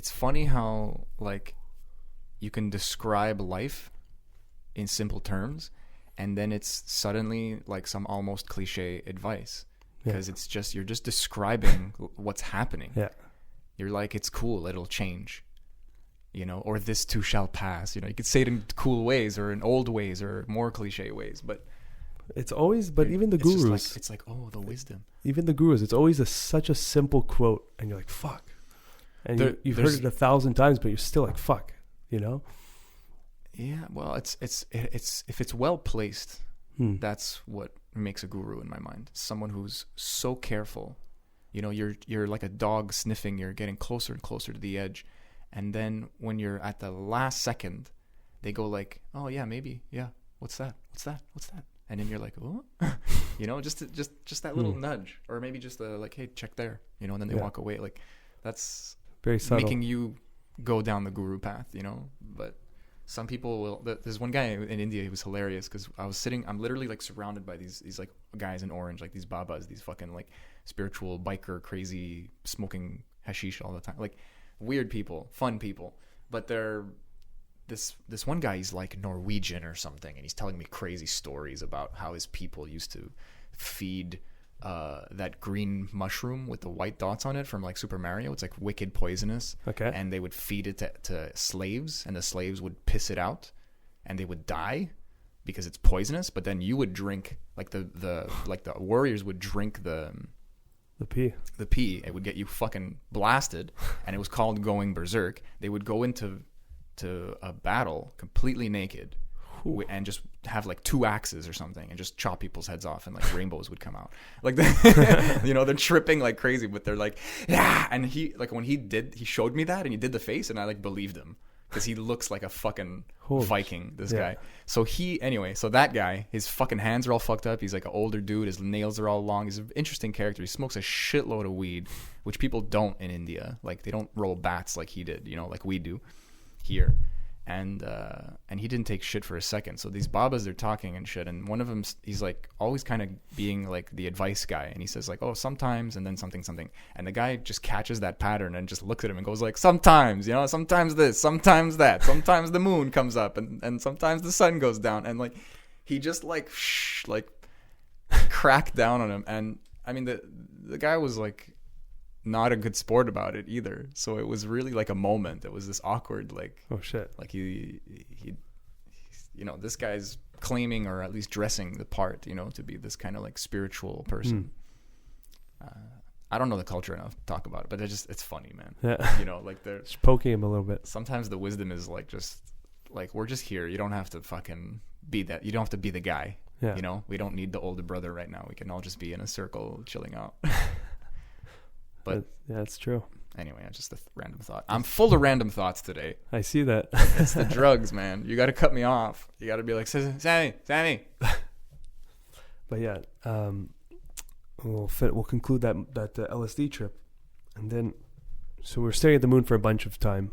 funny how like you can describe life in simple terms, and then it's suddenly like some almost cliche advice, because it's just, you're just describing what's happening. Yeah. You're like, it's cool, it'll change. you know, or this too shall pass. You know, you could say it in cool ways or in old ways or more cliche ways, but it's always, but even the it's just gurus, it's like, oh, the wisdom. Even the gurus, it's always such a simple quote, and you're like, fuck. And you've heard it 1,000 times, but you're still like, fuck, you know? Yeah, well, it's if it's well placed, that's what makes a guru in my mind. Someone who's so careful. You know, you're like a dog sniffing. You're getting closer and closer to the edge, and then when you're at the last second, they go like, "Oh yeah, maybe, yeah. What's that? What's that? What's that?" And then you're like, "Oh," you know, just that little nudge, or maybe just like, "Hey, check there," you know, and then they walk away. Like, that's very subtle, making you go down the guru path, you know. But some people will. There's one guy in India who was hilarious because I'm literally like surrounded by these like guys in orange, like these babas, these fucking like spiritual biker, crazy, smoking hashish all the time, like weird people, fun people. But they're this one guy, he's like Norwegian or something, and he's telling me crazy stories about how his people used to feed that green mushroom with the white dots on it from like Super Mario. It's like wicked poisonous. Okay. And they would feed it to slaves, and the slaves would piss it out, and they would die because it's poisonous. But then you would drink, like the warriors would drink the pee. The pee. It would get you fucking blasted, and it was called going berserk. They would go into a battle completely naked. And just have like 2 axes or something and just chop people's heads off, and like rainbows would come out. Like, you know, they're tripping like crazy, but they're like, yeah. And he, like, when he showed me that and he did the face, and I like believed him because he looks like a fucking Viking, this guy. So so that guy, his fucking hands are all fucked up. He's like an older dude. His nails are all long. He's an interesting character. He smokes a shitload of weed, which people don't in India. Like, they don't roll bats like he did, you know, like we do here. And he didn't take shit for a second. So these babas, they're talking and shit, and one of them, he's like always kind of being like the advice guy, and he says like, oh, sometimes, and then something, and the guy just catches that pattern and just looks at him and goes like, sometimes, you know, sometimes this, sometimes that, sometimes the moon comes up, and sometimes the sun goes down, and like he just like cracked down on him. And I mean, the guy was like not a good sport about it either, so it was really like a moment. It was this awkward, like, oh shit, like he you know, this guy's claiming, or at least dressing the part, you know, to be this kind of like spiritual person. I don't know the culture enough to talk about it, but it's funny, man. Yeah. You know, like they're just poking him a little bit. Sometimes the wisdom is like, just like, we're just here. You don't have to fucking be that. You don't have to be the guy. Yeah. You know, we don't need the older brother right now. We can all just be in a circle chilling out. But yeah, that's true. Anyway, just a random thought. I'm full of random thoughts today. I see that. It's the drugs, man. You got to cut me off. You got to be like, Sammy. But yeah, we'll conclude that LSD trip, and then so we're staring at the moon for a bunch of time,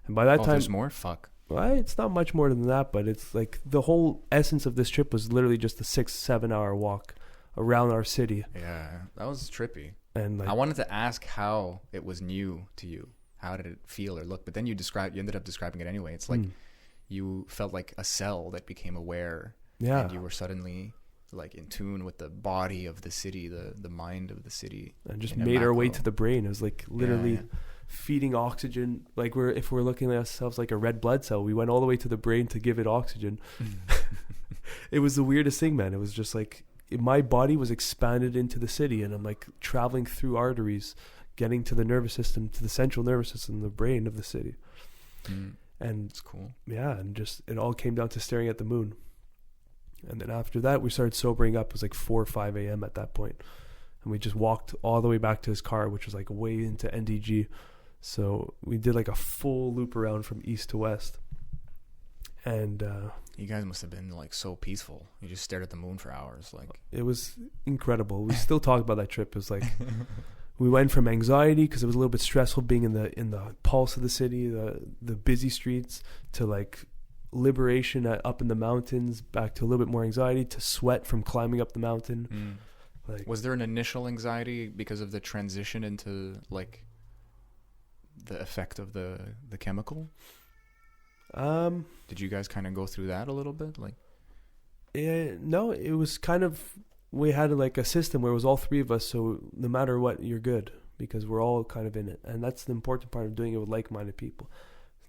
and by that time, there's more. Fuck. Well, it's not much more than that, but it's like the whole essence of this trip was literally just a 6-7 hour walk around our city. Yeah, that was trippy. And like, I wanted to ask how it was new to you. How did it feel or look? But then you ended up describing it anyway. It's like you felt like a cell that became aware. Yeah. And you were suddenly like in tune with the body of the city, the mind of the city. And just made our way to the brain. It was like literally feeding oxygen. Like if we're looking at ourselves like a red blood cell, we went all the way to the brain to give it oxygen. It was the weirdest thing, man. It was just like, my body was expanded into the city, and I'm like traveling through arteries, getting to the nervous system, to the central nervous system, the brain of the city. And it's cool. Yeah. And just, it all came down to staring at the moon. And then after that, we started sobering up. It was like 4 or 5 a.m. at that point. And we just walked all the way back to his car, which was like way into NDG. So we did like a full loop around from east to west. And you guys must have been like so peaceful. You just stared at the moon for hours. Like, it was incredible. We still talk about that trip. It was like we went from anxiety because it was a little bit stressful being in the pulse of the city, the busy streets, to like liberation up in the mountains, back to a little bit more anxiety, to sweat from climbing up the mountain. Like, was there an initial anxiety because of the transition into like the effect of the chemical? Did you guys kind of go through that a little bit? Like, no, it was kind of, we had like a system where it was all 3 of us. So no matter what, you're good because we're all kind of in it. And that's the important part of doing it with like-minded people.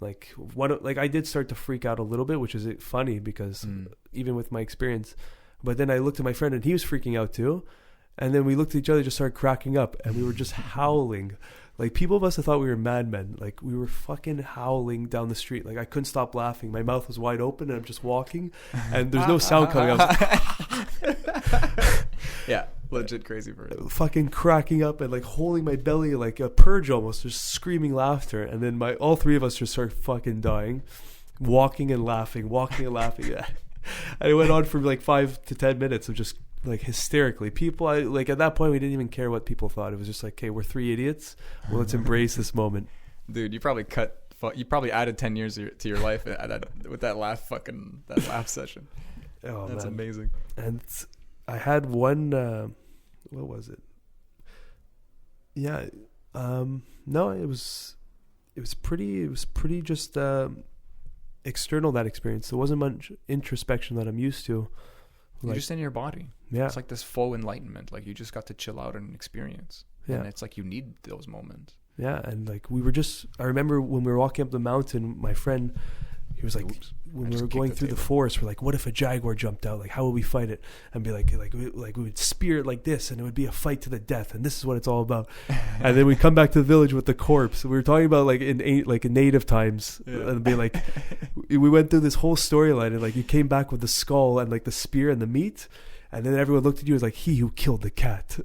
Like I did start to freak out a little bit, which is funny because even with my experience, but then I looked at my friend and he was freaking out too. And then we looked at each other, just started cracking up, and we were just howling. Like, people must have thought we were madmen. Like, we were fucking howling down the street. Like, I couldn't stop laughing. My mouth was wide open, and I'm just walking, and there's no sound coming out. Yeah, legit crazy person. Fucking cracking up and, like, holding my belly like a purge almost, just screaming laughter. And then all three of us just started fucking dying, walking and laughing. Yeah. And it went on for, like, 5 to 10 minutes of just, like, hysterically. People, like, at that point, we didn't even care what people thought. It was just like, okay, we're 3 idiots. Well, let's embrace this moment. Dude, you probably added 10 years to your life with that laugh session. Oh, that's man. Amazing. And I had one, what was it? Yeah. No, it was pretty just external, that experience. There wasn't much introspection that I'm used to. You're just in your body. Yeah. It's like this faux enlightenment. Like, you just got to chill out and experience. Yeah. And it's like you need those moments. Yeah. And like I remember when we were walking up the mountain, my friend, he was like, when we were going through the forest, we're like, what if a jaguar jumped out? Like, how would we fight it? And be like we would spear it like this, and it would be a fight to the death. And this is what it's all about. And then we come back to the village with the corpse. We were talking about like in native times, and be like, we went through this whole storyline, and like you came back with the skull and like the spear and the meat. And then everyone looked at you as like, he who killed the cat.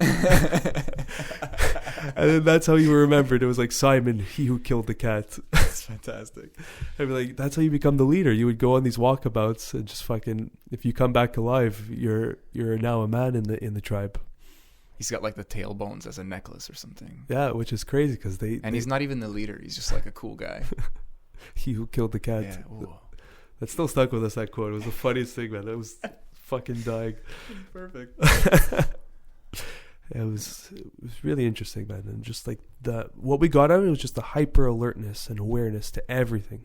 And then that's how you were remembered. It was like, Simon, he who killed the cat. That's fantastic. I'd be like, that's how you become the leader. You would go on these walkabouts and just fucking, if you come back alive, you're now a man in the tribe. He's got like the tailbones as a necklace or something. Yeah, which is crazy because he's not even the leader. He's just like a cool guy. He who killed the cat. Yeah. That still stuck with us, that quote. It was the funniest thing, man. It was fucking dying. Perfect. It was really interesting, man. And just like what we got out of it was just the hyper alertness and awareness to everything.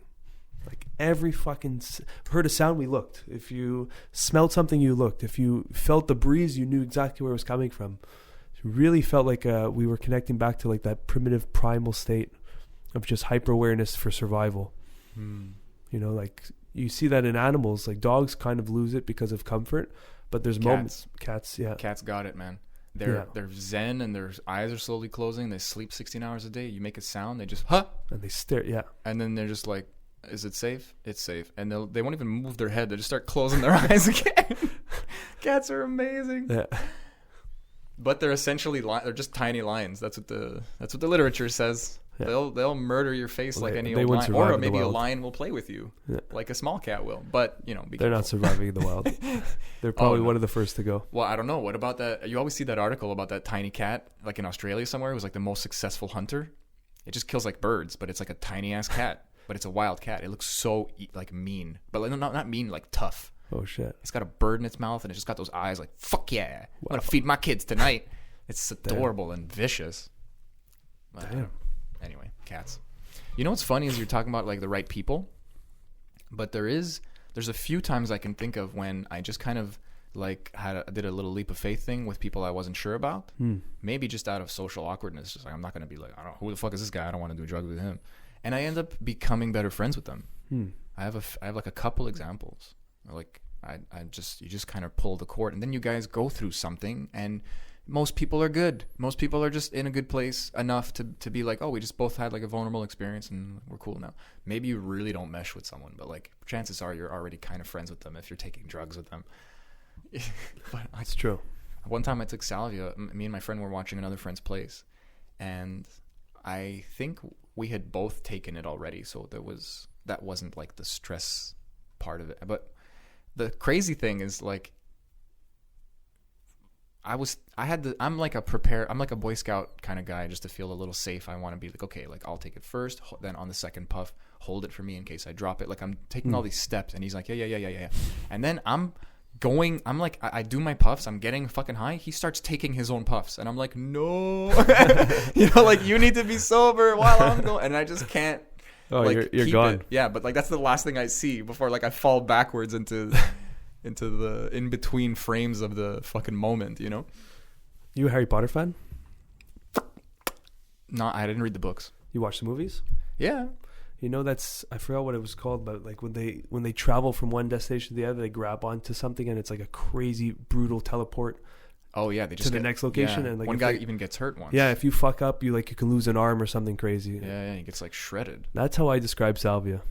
Like every fucking heard a sound, we looked. If you smelled something, you looked. If you felt the breeze, you knew exactly where it was coming from. It really felt like we were connecting back to like that primitive primal state of just hyper awareness for survival. You know, like you see that in animals. Like dogs kind of lose it because of comfort, but there's moments. Cats, yeah. Cats got it, man. They're zen and their eyes are slowly closing. They sleep 16 hours a day. You make a sound, they just and they stare, yeah. And then they're just like, is it safe? It's safe. And they won't even move their head. They just start closing their eyes again. Cats are amazing. Yeah. But they're essentially they're just tiny lions. That's what the literature says. Yeah. They'll murder your face like any old lion, or maybe a lion will play with you, like a small cat will. But you know, they're not surviving in the wild. They're probably one of the first to go. Well, I don't know. What about that? You always see that article about that tiny cat, like in Australia somewhere. It was like the most successful hunter. It just kills like birds, but it's like a tiny ass cat. But it's a wild cat. It looks so like mean, but like not mean, like tough. Oh shit! It's got a bird in its mouth and it's just got those eyes like fuck yeah. I'm gonna feed my kids tonight. It's adorable and vicious. Damn. Anyway, cats. You know what's funny is you're talking about like the right people, but there's a few times I can think of when I just kind of like did a little leap of faith thing with people I wasn't sure about. Maybe just out of social awkwardness. Just like I'm not gonna be like, I don't know who the fuck is this guy. I don't want to do drugs with him. And I end up becoming better friends with them. I have like a couple examples. Like you just kind of pull the cord, and then you guys go through something, and most people are good. Most people are just in a good place enough to be like, oh, we just both had like a vulnerable experience and we're cool now. Maybe you really don't mesh with someone, but like chances are you're already kind of friends with them if you're taking drugs with them. But that's true. One time I took salvia. Me and my friend were watching another friend's place, and I think we had both taken it already, so that wasn't like the stress part of it. But the crazy thing is like I'm like a Boy Scout kind of guy, just to feel a little safe. I want to be like, okay, like I'll take it first, then on the second puff, hold it for me in case I drop it. Like I'm taking all these steps, and he's like, yeah. And then I'm like, I do my puffs, I'm getting fucking high. He starts taking his own puffs, and I'm like, no, you know, like you need to be sober while I'm going, and I just can't. Oh, like, you're gone. Yeah, but like that's the last thing I see before like I fall backwards into the in between frames of the fucking moment, you know. You a Harry Potter fan? No, I didn't read the books. You watch the movies? Yeah. You know, I forgot what it was called, but like when they travel from one destination to the other, they grab onto something and it's like a crazy brutal teleport. Oh yeah, they just to the next location, and like one guy even gets hurt once. Yeah, if you fuck up, you can lose an arm or something crazy. Yeah, he gets like shredded. That's how I describe salvia.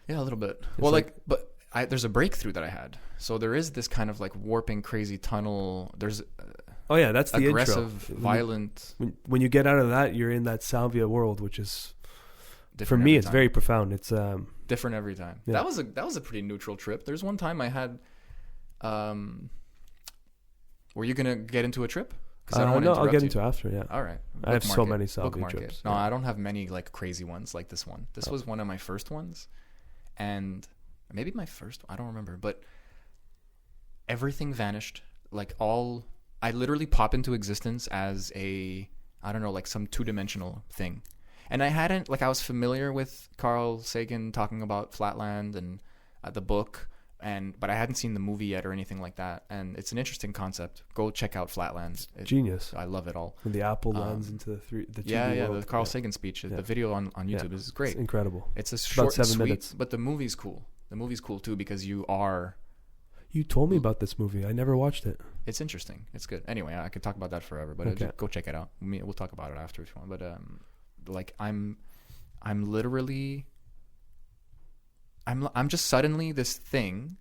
Yeah, a little bit. It's well, but there's a breakthrough that I had. So there is this kind of like warping, crazy tunnel. There's oh yeah, that's the aggressive, intro. violent. When you get out of that, you're in that salvia world, which is different for me, it's time. very profound. It's different every time. Yeah. That was a pretty neutral trip. There's one time I had. Were you gonna get into a trip? Because I don't want to interrupt I'll get into after. Yeah. All right. I have so many salvia trips. No, I don't have many like crazy ones like this one. This was one of my first ones, and maybe my first. I don't remember, but everything vanished. Like I literally pop into existence as I don't know, like some 2-dimensional thing, and I was familiar with Carl Sagan talking about Flatland and the book. But I hadn't seen the movie yet or anything like that, and it's an interesting concept. Go check out Flatland. Genius. I love it all. When the apple lands into the 2D world. The Carl Sagan speech. The video on YouTube is great. It's incredible. It's a short, about 7 sweet, minutes. But the movie's cool. The movie's cool too because you told me about this movie. I never watched it. It's interesting. It's good. Anyway, I could talk about that forever, but just go check it out. We'll talk about it after if you want. But like I'm literally. I'm just suddenly this thing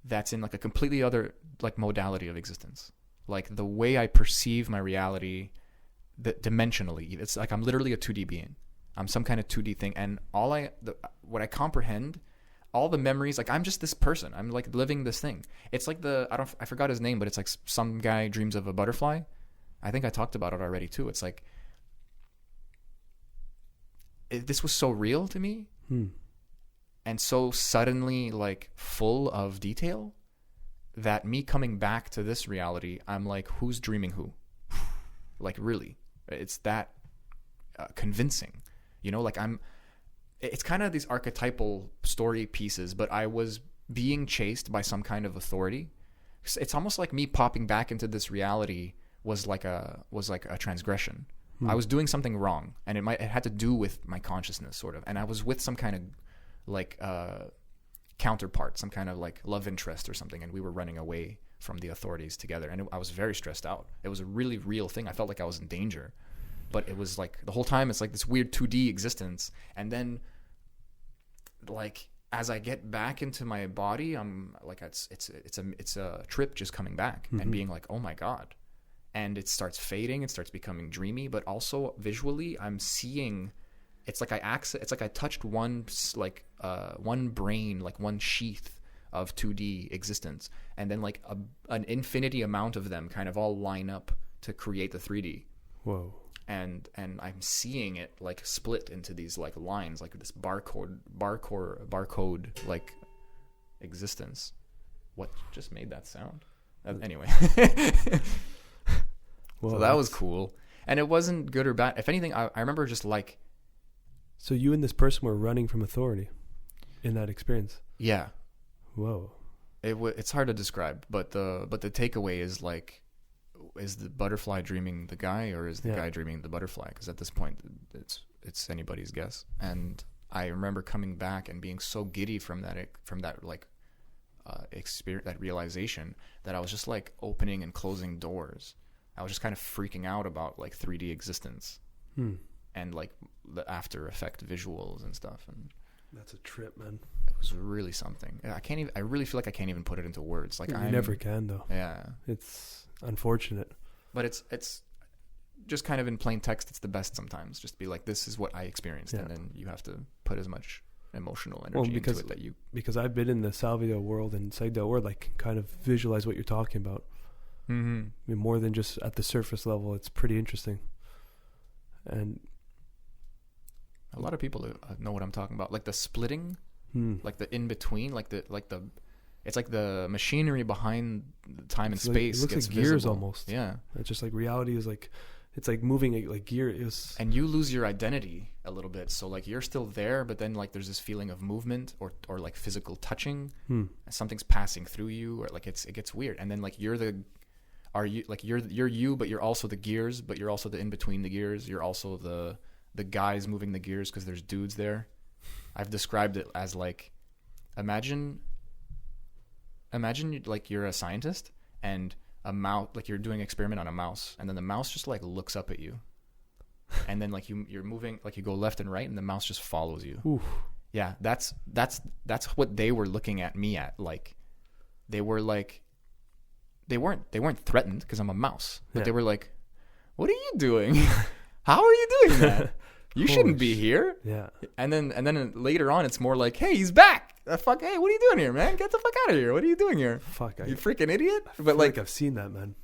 that's in like a completely other like modality of existence. Like the way I perceive my reality dimensionally, it's like I'm literally a 2D being. I'm some kind of 2D thing, and what I comprehend, all the memories, like I'm just this person. I'm like living this thing. It's like I forgot his name, but it's like some guy dreams of a butterfly. I think I talked about it already too. It's like this was so real to me. And so suddenly like full of detail that me coming back to this reality, I'm like, who's dreaming who? Like really, it's that convincing, you know, like it's kind of these archetypal story pieces, but I was being chased by some kind of authority. It's almost like me popping back into this reality was like a transgression. I was doing something wrong, and it had to do with my consciousness sort of. And I was with some kind of like counterpart, some kind of like love interest or something, and we were running away from the authorities together, and I was very stressed out. It was a really real thing. I felt like I was in danger, but it was like the whole time it's like this weird 2D existence, and then like as I get back into my body, I'm like it's a trip just coming back and being like, oh my god, and it starts fading, it starts becoming dreamy, but also visually I'm seeing. It's like I touched one brain, like one sheath of 2D existence, and then like an infinity amount of them kind of all line up to create the 3D. Whoa! And I'm seeing it like split into these like lines, like this barcode like existence. What just made that sound? Anyway, so that was cool, and it wasn't good or bad. If anything, I remember just like. So you and this person were running from authority in that experience? Yeah. Whoa. It's hard to describe, but the takeaway is like, is the butterfly dreaming the guy, or is the guy dreaming the butterfly? Because at this point, it's anybody's guess. And I remember coming back and being so giddy from that like experience, that realization, that I was just like opening and closing doors. I was just kind of freaking out about like 3D existence. And like the after effect visuals and stuff, and that's a trip, man. It was really something. I really feel like I can't even put it into words. Like I never can though. Yeah, it's unfortunate, but it's just kind of in plain text. It's the best sometimes. Just be like, this is what I experienced, and then you have to put as much emotional energy into it because I've been in the salvia world and psychedelic world, like kind of visualize what you're talking about. I mean, more than just at the surface level. It's pretty interesting, and. A lot of people know what I'm talking about, like the splitting, like the in between, it's like the machinery behind time and space. It looks gets like gears visible. almost. Yeah, it's just like reality is like, it's like moving like gears. And you lose your identity a little bit, so like you're still there, but then like there's this feeling of movement or like physical touching, and something's passing through you, or like it gets weird, and then like you're you, but you're also the gears, but you're also the in between the gears. You're also the guys moving the gears because there's dudes there. I've described it as like, imagine like you're a scientist and a mouse, like you're doing an experiment on a mouse, and then the mouse just like looks up at you, and then like you're moving, like you go left and right, and the mouse just follows you. Oof. Yeah, that's what they were looking at me at. Like, they weren't threatened because I'm a mouse, but they were like, "What are you doing? How are you doing that? You shouldn't be here." Yeah. And then later on, it's more like, "Hey, he's back. Fuck, hey, what are you doing here, man? Get the fuck out of here. What are you doing here? Fuck, You freaking idiot." I But feel like I've seen that, man.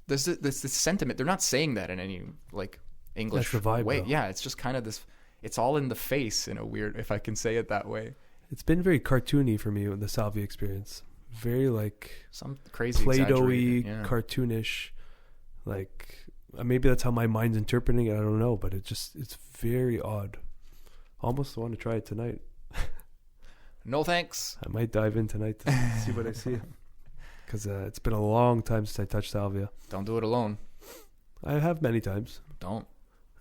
there's this sentiment. They're not saying that in any like English That's the vibe, way. though. Yeah, it's just kind of this. It's all in the face in a weird, if I can say it that way. It's been very cartoony for me with the salvia experience. Very like Some crazy Play-Doh-y, exaggerated, cartoonish. Like maybe that's how my mind's interpreting it. I don't know, but it's very odd. Almost want to try it tonight. No thanks. I might dive in tonight to see what I see. Because it's been a long time since I touched salvia. Don't do it alone. I have many times. Don't.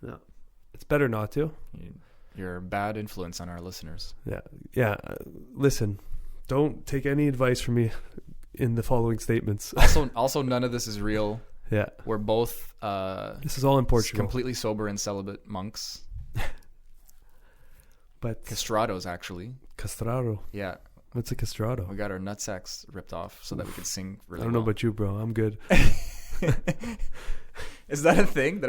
No. It's better not to. You're a bad influence on our listeners. Yeah. Yeah. Listen, don't take any advice from me in the following statements. Also, none of this is real. Yeah. We're both This is all in Portugal. completely sober and celibate monks. But Castrados, actually. castrado. Yeah. What's a castrado? We got our nutsacks ripped off so that we could sing really I don't know well. about you, bro. I'm good. Is that a thing?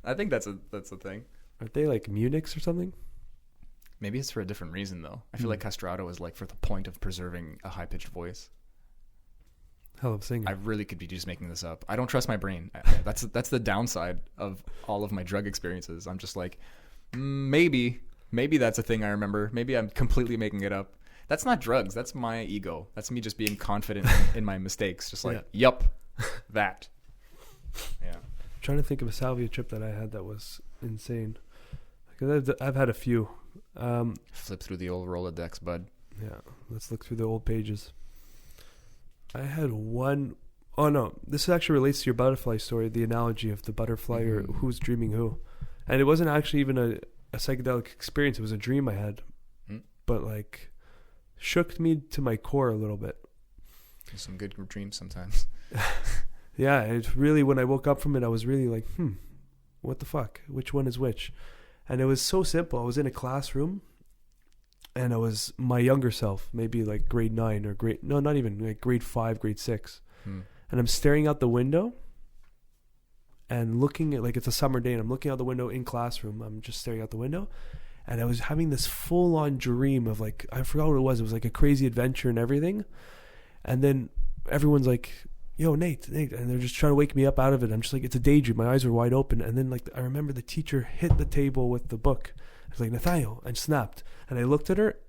I think that's a thing. Aren't they like Munichs or something? Maybe it's for a different reason, though. I feel like castrato is like for the point of preserving a high-pitched voice. Hell of a singer. I really could be just making this up. I don't trust my brain. That's the downside of all of my drug experiences. I'm just like, maybe that's a thing I remember. Maybe I'm completely making it up. That's not drugs. That's my ego. That's me just being confident in my mistakes. Just like, yup, that. Yeah. I'm trying to think of a salvia trip that I had that was insane. Because I've had a few. Flip through the old Rolodex, bud. Yeah, let's look through the old pages. I had one. Oh no, this actually relates to your butterfly story. The analogy of the butterfly or who's dreaming who, and it wasn't actually even a psychedelic experience. It was a dream I had, but like shook me to my core a little bit. Some good dreams sometimes. Yeah, it's really, when I woke up from it, I was really like, what the fuck? Which one is which? And it was so simple. I was in a classroom, and I was my younger self, maybe like grade 9 or not even, like grade 5, grade 6. And I'm staring out the window and looking at, like, it's a summer day, and I'm looking out the window in classroom. I'm just staring out the window, and I was having this full-on dream of, like, I forgot what it was. It was like a crazy adventure and everything. And then everyone's like, yo, Nate, and they're just trying to wake me up out of it. I'm just like, it's a daydream. My eyes were wide open. And then, like, I remember the teacher hit the table with the book. I was like, Nathaniel, and snapped. And I looked at her,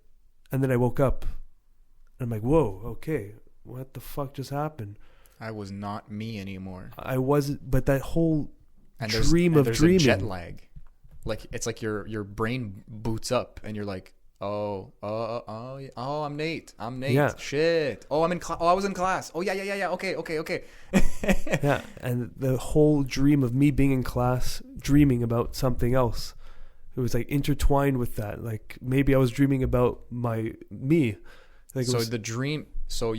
and then I woke up. And I'm like, whoa, okay, what the fuck just happened? I was not me anymore. I wasn't, but that whole dream of there's dreaming. A jet lag. Like, it's like your brain boots up, and you're like, oh, I'm Nate. Yeah. Shit. Oh, I'm in class. Oh, I was in class. Oh, yeah. Okay. Yeah, and the whole dream of me being in class, dreaming about something else. It was like intertwined with that. Like maybe I was dreaming about me. Like so the dream. So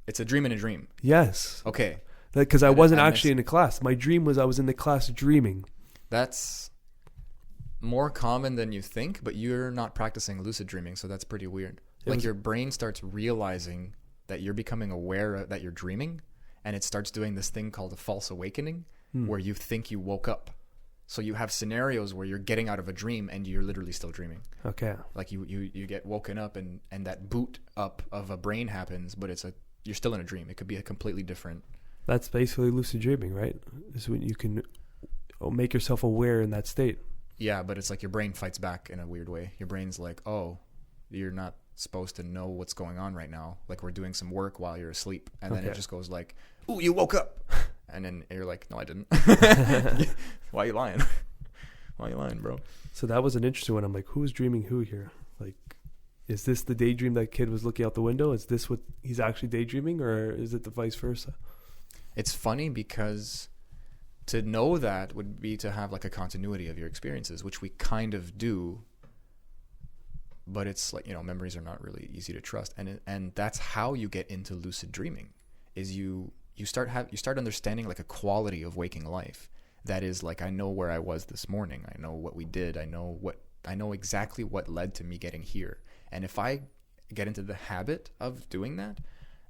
it's a dream in a dream. Yes. Okay. Because I wasn't actually in a class. My dream was I was in the class dreaming. That's more common than you think, but you're not practicing lucid dreaming, so that's pretty weird. Like your brain starts realizing that you're becoming aware that you're dreaming, and it starts doing this thing called a false awakening, where you think you woke up. So you have scenarios where you're getting out of a dream and you're literally still dreaming. Okay. Like you get woken up and that boot up of a brain happens, but you're still in a dream. It could be a completely different. That's basically lucid dreaming, right? Is when you can make yourself aware in that state. Yeah, but it's like your brain fights back in a weird way. Your brain's like, oh, you're not supposed to know what's going on right now. Like we're doing some work while you're asleep. And then it just goes like, ooh, you woke up. And then you're like, no, I didn't. Why are you lying? Why are you lying, bro? So that was an interesting one. I'm like, who's dreaming who here? Like, is this the daydream that kid was looking out the window? Is this what he's actually daydreaming, or is it the vice versa? It's funny because to know that would be to have like a continuity of your experiences, which we kind of do but it's like, memories are not really easy to trust. And that's how you get into lucid dreaming, is you start understanding like a quality of waking life that is like, I know where I was this morning. I know what we did. I know exactly what led to me getting here. And if I get into the habit of doing that,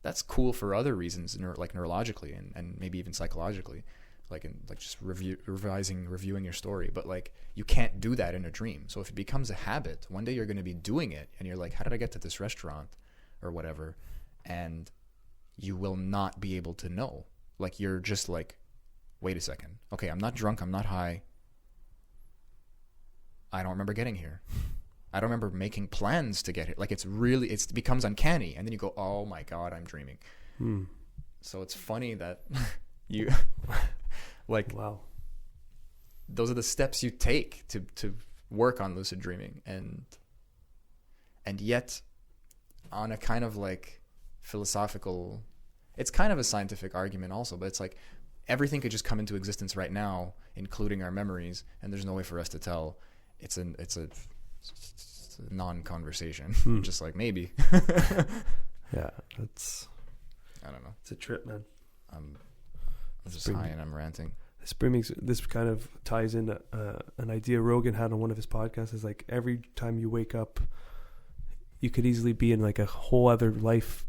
that's cool for other reasons, like neurologically and maybe even psychologically, like just reviewing your story. But like, you can't do that in a dream. So if it becomes a habit, one day you're going to be doing it and you're like, how did I get to this restaurant or whatever? And you will not be able to know. Like, you're just like, wait a second. Okay, I'm not drunk. I'm not high. I don't remember getting here. I don't remember making plans to get here. Like, it becomes uncanny. And then you go, oh my God, I'm dreaming. So it's funny that you, like, wow, those are the steps you take to work on lucid dreaming. And yet, on a kind of like philosophical, it's kind of a scientific argument also, but it's like, everything could just come into existence right now, including our memories, and there's no way for us to tell. It's a non-conversation. Just like, maybe. Yeah, that's, I don't know. It's a trip, man. I'm just high and I'm ranting. This kind of ties in an idea Rogan had on one of his podcasts, is like, every time you wake up, you could easily be in like a whole other life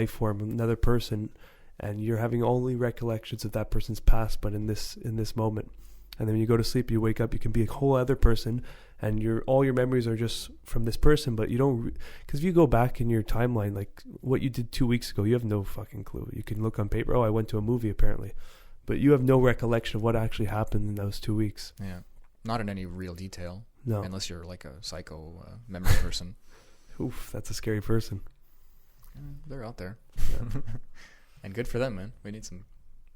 form, another person, and you're having only recollections of that person's past, but in this moment. And then when you go to sleep, you wake up, you can be a whole other person, and all your memories are just from this person. But you don't, because if you go back in your timeline, like what you did 2 weeks ago, you have no fucking clue. You can look on paper, oh, I went to a movie apparently, but you have no recollection of what actually happened in those 2 weeks. Yeah, not in any real detail. No, unless you're like a psycho memory person. Oof, that's a scary person. They're out there. Yeah. And good for them, man. We need some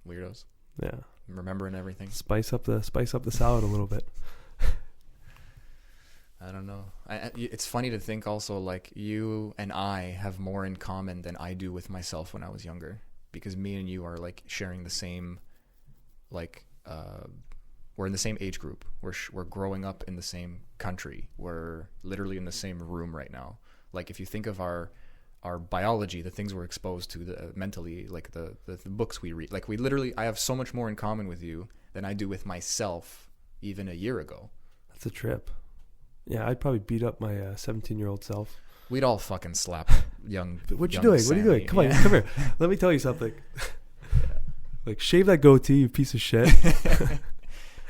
weirdos. Yeah, remembering everything. Spice up the salad a little bit. I don't know. It's funny to think also, like, you and I have more in common than I do with myself when I was younger, because me and you are like sharing the same, like, we're in the same age group. We're growing up in the same country. We're literally in the same room right now. Like, if you think of our biology, the things we're exposed to, mentally, like the books we read, like, I have so much more in common with you than I do with myself even a year ago. That's a trip. Yeah, I'd probably beat up my 17-year-old self. We'd all fucking slap young. What you doing? Sammy. What are you doing? Come on, come here. Let me tell you something. Like, shave that goatee, you piece of shit.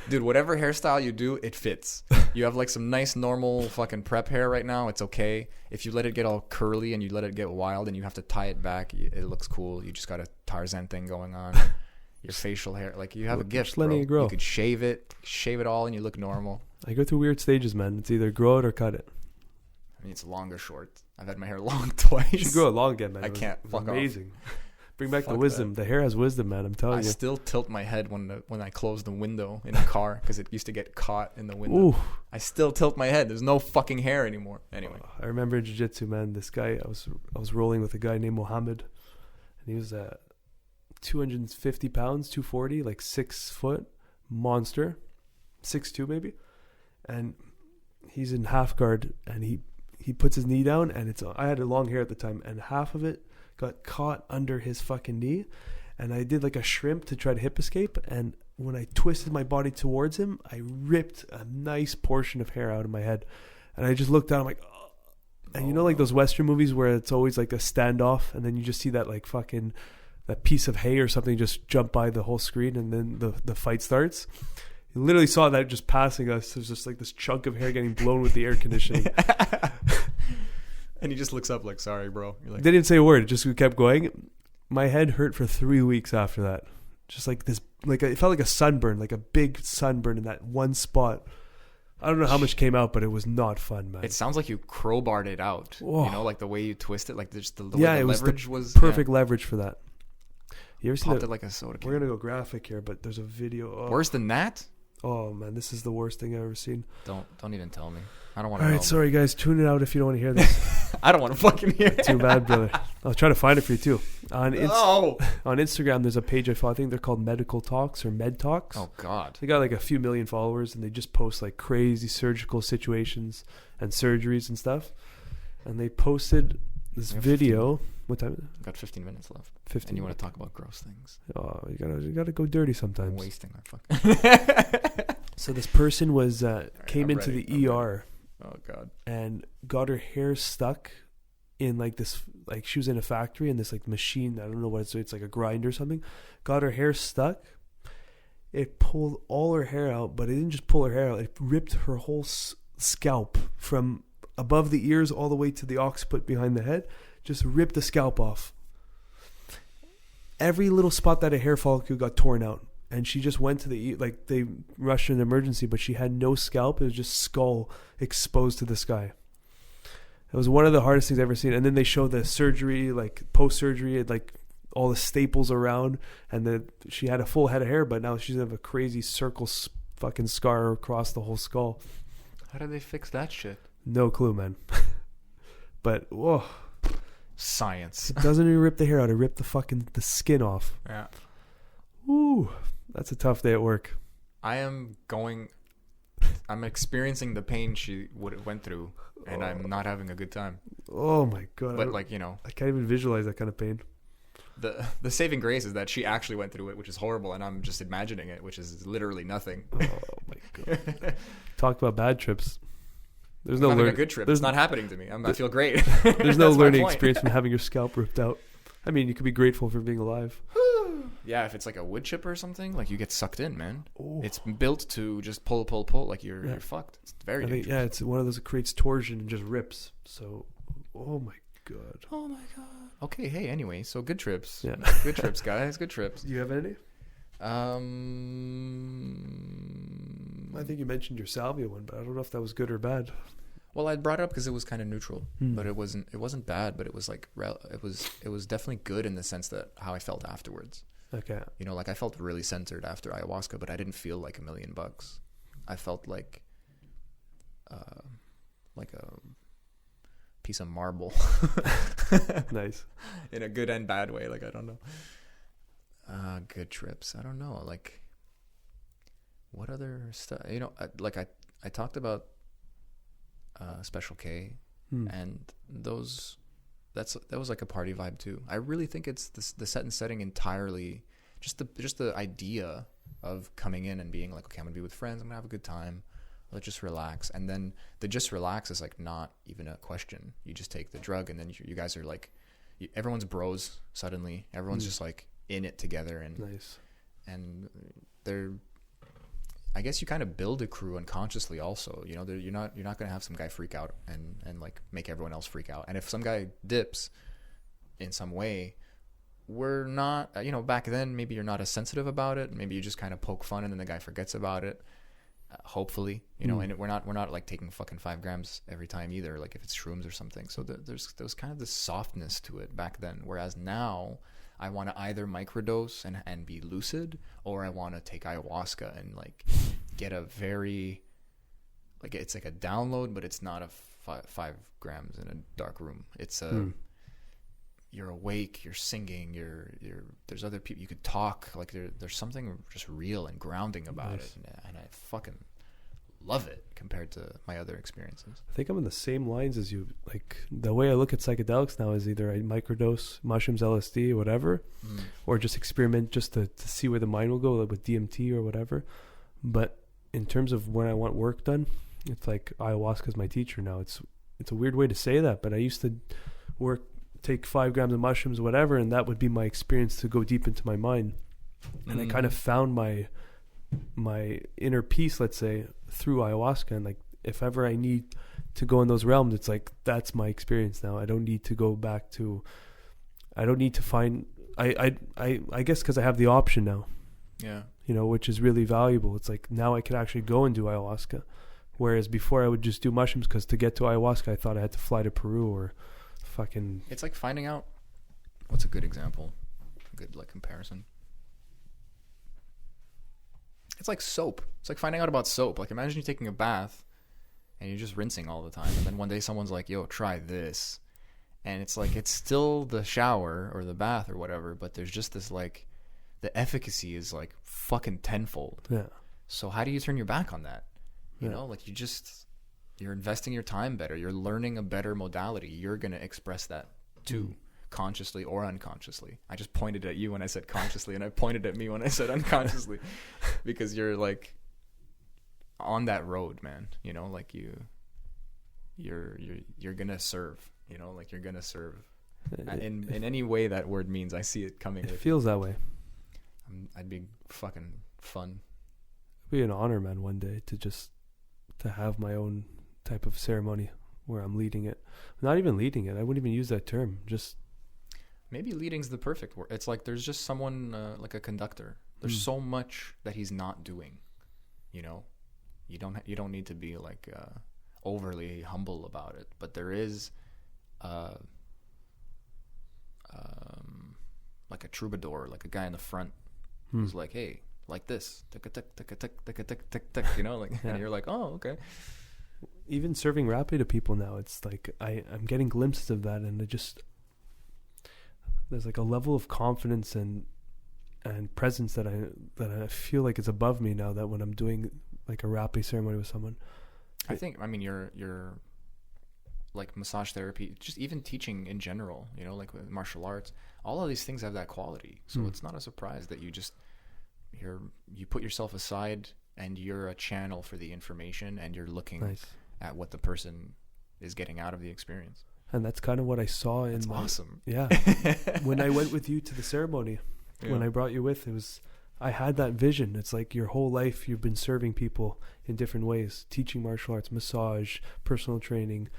Dude, whatever hairstyle you do, it fits. You have like some nice normal fucking prep hair right now, it's okay. If you let it get all curly and you let it get wild and you have to tie it back, it looks cool. You just got a Tarzan thing going on. Your facial hair, like, you have a gift, bro. It grow. You could shave it all and you look normal. I go through weird stages, man. It's either grow it or cut it. I mean, it's long or short. I've had my hair long twice. You should grow it long again, man. I can't. Fuck amazing. Off. Bring back the wisdom. That. The hair has wisdom, man. I'm telling you. I still tilt my head when I close the window in a car, because it used to get caught in the window. Ooh. I still tilt my head. There's no fucking hair anymore. Anyway, I remember in jiu-jitsu, man. This guy, I was rolling with a guy named Mohammed, and he was 250 pounds, 240, like 6 foot monster, 6'2" maybe, and he's in half guard, and he puts his knee down, and I had long hair at the time, and half of it got caught under his fucking knee, and I did like a shrimp to try to hip escape, and when I twisted my body towards him, I ripped a nice portion of hair out of my head, and I just looked down, I'm like, oh. And you know, like those Western movies where it's always like a standoff, and then you just see that like fucking that piece of hay or something just jump by the whole screen, and then the fight starts. You literally saw that just passing us. There's just like this chunk of hair getting blown with the air conditioning. And he just looks up like, sorry, bro. You're like, they didn't say a word. It just kept going. My head hurt for 3 weeks after that. Just like this, like it felt like a sunburn, like a big sunburn in that one spot. I don't know how much came out, but it was not fun, man. It sounds like you crowbarred it out. Whoa. You know, like the way you twist it, like just the way the leverage was perfect leverage for that. You ever see popped that? It like a soda can. We're gonna go graphic here, but there's a video. Oh. Worse than that? Oh man, this is the worst thing I've ever seen. Don't even tell me. I don't want to. All right, sorry guys, tune it out if you don't want to hear this. I don't want to fucking hear it. Too bad, brother. I'll try to find it for you too. On Instagram, there's a page I follow. I think they're called Medical Talks or Med Talks. Oh God. They got like a few million followers, and they just post like crazy surgical situations and surgeries and stuff. and they posted this video. What time? I've got 15 minutes left. 15. And you want to talk about gross things? Oh, you gotta go dirty sometimes. I'm wasting my fucking. So this person was came I'm into ready. the ER Oh god. and got her hair stuck in like this, like she was in a factory and this like machine. I don't know what it's like a grind or something. Got her hair stuck. It pulled all her hair out, but it didn't just pull her hair out. It ripped her whole scalp from above the ears all the way to the occiput behind the head. Just ripped the scalp off. Every little spot that a hair follicle got torn out. And she just went to they rushed her in emergency, but she had no scalp. It was just skull exposed to the sky. It was one of the hardest things I've ever seen. And then they showed the surgery, like post-surgery, like all the staples around. And she had a full head of hair, but now she's have a crazy circle fucking scar across the whole skull. How did they fix that shit? No clue, man. But, whoa. Science. It doesn't even rip the hair out. It ripped the skin off. Yeah. Ooh, that's a tough day at work. I'm experiencing the pain she went through, and I'm not having a good time. Oh my god! But like, you know, I can't even visualize that kind of pain. The saving grace is that she actually went through it, which is horrible, and I'm just imagining it, which is literally nothing. Oh my god! Talk about bad trips. There's no having a good trip. It's not happening to me. I feel great. There's no learning experience from having your scalp ripped out. I mean, you could be grateful for being alive. Yeah, if it's like a wood chip or something, like you get sucked in, man. Oh. It's built to just pull, like you're fucked. It's very dangerous. Yeah, it's one of those that creates torsion and just rips. So, oh my god. Oh my god. Okay, hey, anyway, so good trips. Yeah. Good trips, guys. Good trips. Do you have any? I I think you mentioned your salvia one, but I don't know if that was good or bad. Well, I brought it up because it was kind of neutral, but it wasn't bad, but it was like it was definitely good in the sense that how I felt afterwards. Okay. You know, like I felt really centered after ayahuasca, but I didn't feel like $1 million. I felt like a piece of marble. Nice. In a good and bad way. Like, I don't know. Good trips. I don't know. Like, what other stuff? You know, I talked about Special K, and that was like a party vibe too. I really think it's the set and setting entirely, just the idea of coming in and being like, okay, I'm gonna be with friends, I'm gonna have a good time, let's just relax. And then the just relax is like not even a question. You just take the drug, and then you guys are like, everyone's bros suddenly. Everyone's just like in it together, and Nice. And they're, I guess you kind of build a crew unconsciously also. You know, you're not going to have some guy freak out and like make everyone else freak out. And if some guy dips in some way, we're not, you know, back then maybe you're not as sensitive about it. Maybe you just kind of poke fun and then the guy forgets about it. Hopefully, you know, and we're not like taking fucking 5 grams every time either. Like if it's shrooms or something. So there was kind of this softness to it back then. Whereas now, I want to either microdose and be lucid, or I want to take ayahuasca and like get a very, like it's like a download, but it's not a 5 grams in a dark room. It's you're awake, you're singing, there's other people, you could talk, like there's something just real and grounding about it, and I fucking love it compared to my other experiences. I think I'm in the same lines as you. Like the way I look at psychedelics now is either I microdose mushrooms, LSD, whatever, or just experiment just to see where the mind will go, like with DMT or whatever. But in terms of when I want work done, it's like ayahuasca is my teacher now. It's a weird way to say that, but I used to take 5 grams of mushrooms, whatever, and that would be my experience to go deep into my mind. And I kind of found my inner peace, let's say, through ayahuasca. And like if ever I need to go in those realms, it's like that's my experience now. I don't need to go back to, I don't need to find, I guess because I have the option now, you know, which is really valuable. It's like now I can actually go and do ayahuasca, whereas before I would just do mushrooms because to get to ayahuasca I thought I had to fly to Peru or fucking. It's like finding out, what's a good example, a good like comparison? It's like soap. It's like finding out about soap. Like imagine you taking a bath and you're just rinsing all the time, and then one day someone's like, yo, try this, and it's like it's still the shower or the bath or whatever, but there's just this like the efficacy is like fucking tenfold. Yeah. So how do you turn your back on that? You know, like you just you're investing your time better. You're learning a better modality. You're going to express that too, consciously or unconsciously. I just pointed at you when I said consciously, and I pointed at me when I said unconsciously, because you're like on that road, man. You know, like you're going to serve, you know, like you're going to serve in any way that word means. I see it coming. It feels that way. I'd be fucking fun. It'd be an honor, man, one day to have my own type of ceremony where I'm leading it. Not even leading it. I wouldn't even use that term. Just maybe leading's the perfect word. It's like there's just someone like a conductor. There's so much that he's not doing. You know, you don't need to be like overly humble about it. But there is like a troubadour, like a guy in the front who's like, hey, like this, tick tick tick tick tick tick tick tick, you know, like, and you're like, oh, okay. Even serving rapid to people now, it's like I'm getting glimpses of that, and there's like a level of confidence and presence that I feel like it's above me now, that when I'm doing like a rapid ceremony with someone. I think, I mean, you're like massage therapy, just even teaching in general, you know, like with martial arts, all of these things have that quality. So it's not a surprise that you put yourself aside and you're a channel for the information, and you're looking at what the person is getting out of the experience. And that's kind of what I saw in awesome. Yeah. When I went with you to the ceremony, when I brought you with, I had that vision. It's like your whole life you've been serving people in different ways, teaching martial arts, massage, personal training,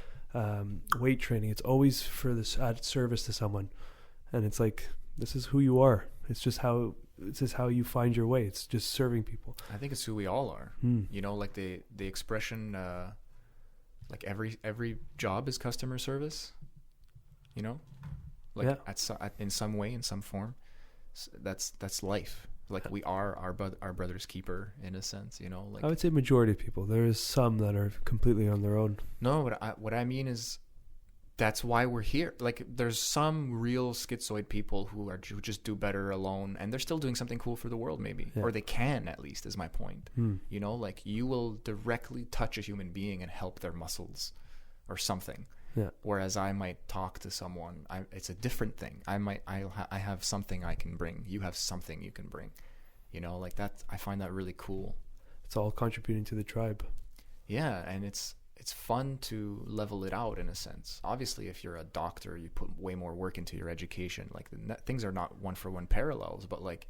weight training. It's always for this added service to someone. And it's like, this is who you are. This is how you find your way. It's just serving people. I think it's who we all are. You know, like the expression, like every job is customer service, you know, like in some way, in some form. That's life. Like we are our brother's keeper in a sense, you know. Like I would say majority of people. There is some that are completely on their own. No, what I mean is that's why we're here. Like there's some real schizoid people who just do better alone, and they're still doing something cool for the world, maybe, or they can, at least, is my point. You know, like you will directly touch a human being and help their muscles or something. Yeah. Whereas I might talk to someone, it's a different thing. I have something I can bring. You have something you can bring. You know, like that. I find that really cool. It's all contributing to the tribe. Yeah, and it's fun to level it out in a sense. Obviously, if you're a doctor, you put way more work into your education. Like things are not one for one parallels, but like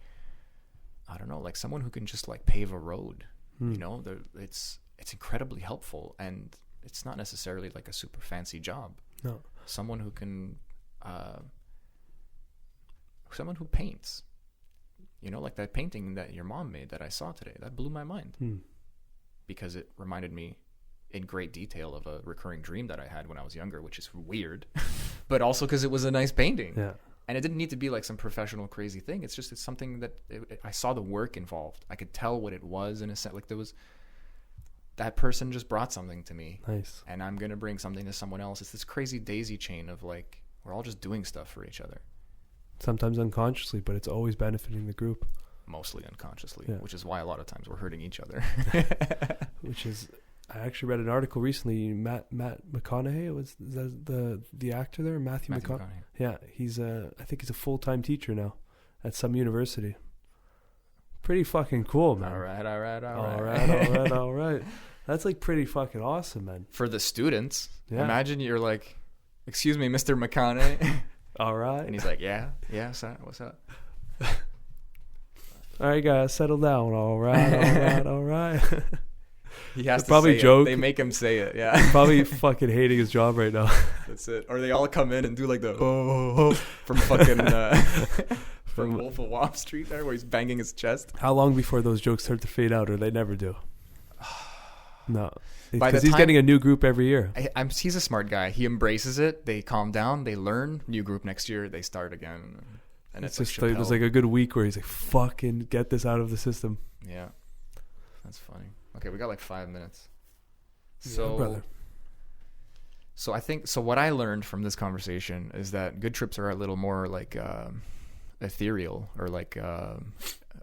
I don't know, like someone who can just like pave a road. You know, it's incredibly helpful, and it's not necessarily like a super fancy job. No. Someone who can, someone who paints, you know, like that painting that your mom made that I saw today, that blew my mind because it reminded me in great detail of a recurring dream that I had when I was younger, which is weird, but also because it was a nice painting. Yeah. And it didn't need to be like some professional crazy thing. It's something that I saw the work involved. I could tell what it was in a sense. Like that person just brought something to me. Nice. And I'm going to bring something to someone else. It's this crazy daisy chain of like, we're all just doing stuff for each other. Sometimes unconsciously, but it's always benefiting the group. Mostly unconsciously, which is why a lot of times we're hurting each other. I actually read an article recently. Matt McConaughey, was the actor there? Matthew McConaughey. Yeah, I think he's a full-time teacher now at some university. Pretty fucking cool, man. All right. That's like pretty fucking awesome, man. For the students, imagine you're like, "Excuse me, Mr. McConaughey." All right. And he's like, "Yeah, sir. What's up?" All right, guys, settle down. All right. He has to probably say joke. It. They make him say it. Yeah. Probably fucking hating his job right now. That's it. Or they all come in and do like the from fucking from Wolf of Wall Street there, where he's banging his chest. How long before those jokes start to fade out, or they never do? No, because he's getting a new group every year. He's a smart guy. He embraces it. They calm down. They learn. New group next year. They start again. And it's just like, there's like a good week where he's like, "Fucking get this out of the system." Yeah, that's funny. Okay, we got like 5 minutes. So, brother. So I think what I learned from this conversation is that good trips are a little more like ethereal or like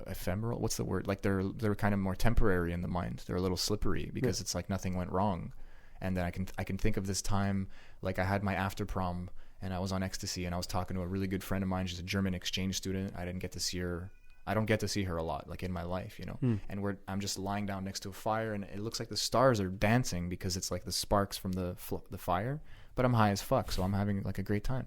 ephemeral. What's the word? Like they're kind of more temporary in the mind. They're a little slippery because it's like nothing went wrong, And then I can think of this time, like I had my after prom and I was on ecstasy and I was talking to a really good friend of mine. She's a German exchange student. I don't get to see her a lot, like in my life, you know. And I'm just lying down next to a fire, and it looks like the stars are dancing because it's like the sparks from the fire. But I'm high as fuck, so I'm having like a great time.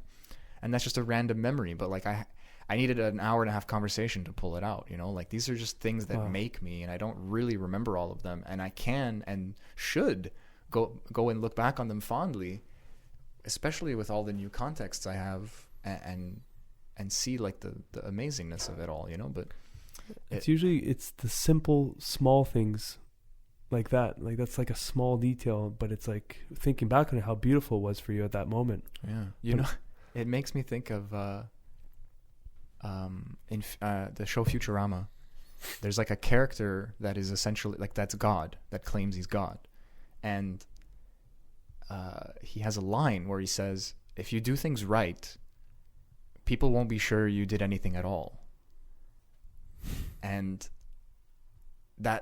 And that's just a random memory, but like I needed an hour and a half conversation to pull it out, you know. Like these are just things that make me, and I don't really remember all of them, and I can and should go and look back on them fondly, especially with all the new contexts I have, and see like the amazingness of it all, you know. But it's the simple small things like that, like that's like a small detail, but it's like thinking back on how beautiful it was for you at that moment. Yeah, you know, it makes me think of in the show Futurama. There's like a character that is essentially like, that's God, that claims he's God, and he has a line where he says, if you do things right, people won't be sure you did anything at all. And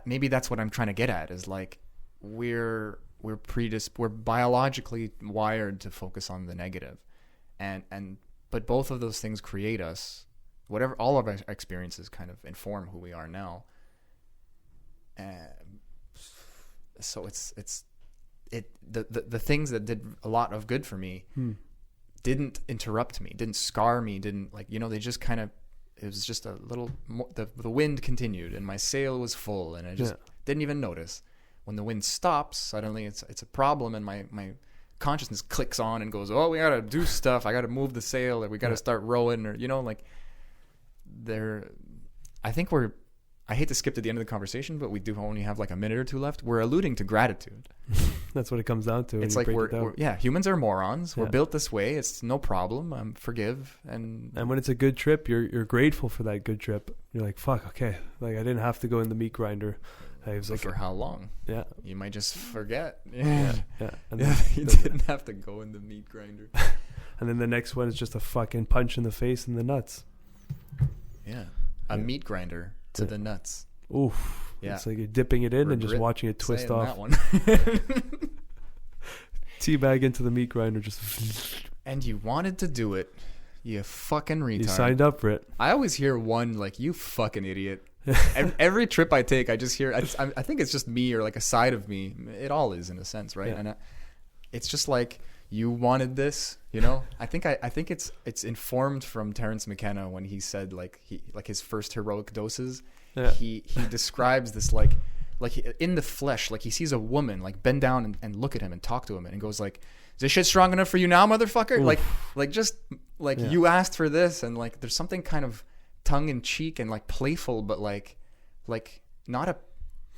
maybe that's what I'm trying to get at, is like we're biologically wired to focus on the negative, but both of those things create us. Whatever, all of our experiences kind of inform who we are now. So the things that did a lot of good for me didn't interrupt me, didn't scar me, didn't, like, you know, they just kind of, it was just a little more, the wind continued and my sail was full, and I just didn't even notice. When the wind stops, suddenly it's a problem, and my consciousness clicks on and goes, oh, we gotta do stuff, I gotta move the sail, or we gotta start rowing, or, you know, like I hate to skip to the end of the conversation, but we do only have like a minute or two left. We're alluding to gratitude. That's what it comes down to. It's like humans are morons. We're built this way. It's no problem. Forgive. And when it's a good trip, you're grateful for that good trip. You're like, fuck, okay. Like I didn't have to go in the meat grinder. I was like, for how long? Yeah. You might just forget. Yeah. And you didn't have to go in the meat grinder. And then the next one is just a fucking punch in the face and the nuts. Yeah. A meat grinder to the nuts. Oof. Yeah. It's like you're dipping it in and just watching it twist off. That one. Teabag into the meat grinder, just. And you wanted to do it, you fucking retard. You signed up for it. I always hear one like, you fucking idiot. Every trip I take, I just hear. I think it's just me, or like a side of me. It all is, in a sense, right? Yeah. And it's just like, you wanted this, you know. I think it's informed from Terrence McKenna when he said like his first heroic doses. Yeah. He describes this like in the flesh, like he sees a woman like bend down and look at him and talk to him, and goes like, "Is this shit strong enough for you now, motherfucker?" Oof. Like just like you asked for this, and like there's something kind of tongue in cheek and like playful, but like not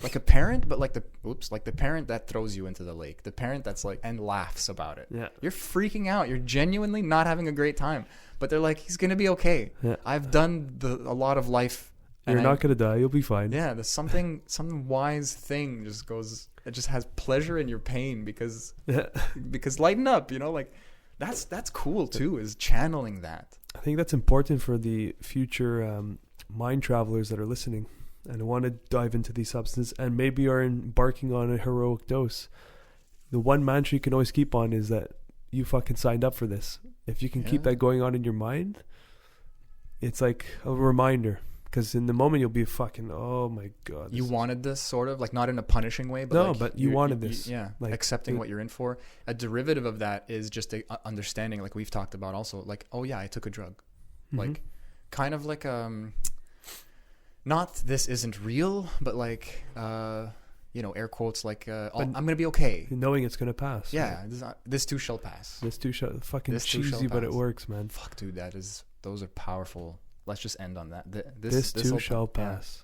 like a parent, but like the parent that throws you into the lake, the parent that's like, and laughs about it. Yeah. You're freaking out. You're genuinely not having a great time, but they're like, he's going to be okay. Yeah. I've done a lot of life. You're not going to die. You'll be fine. Yeah. There's some wise thing just goes, it just has pleasure in your pain because lighten up, you know, like that's cool too, is channeling that. I think that's important for the future mind travelers that are listening and want to dive into these substances and maybe are embarking on a heroic dose. The one mantra you can always keep on is that you fucking signed up for this. If you can keep that going on in your mind, it's like a reminder. Because in the moment you'll be fucking, oh my God. You wanted this, sort of, like not in a punishing way, but no, but you wanted this. Like accepting what you're in for. A derivative of that is just a understanding, like we've talked about also, like, oh yeah, I took a drug. Mm-hmm. Like kind of like not this isn't real, but like you know, air quotes, like I'm gonna be okay, knowing it's gonna pass. Yeah, this too shall pass. This too shall fucking this cheesy, but it works, man. Fuck, dude, those are powerful. Let's just end on that. This too shall pass.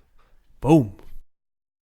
Boom.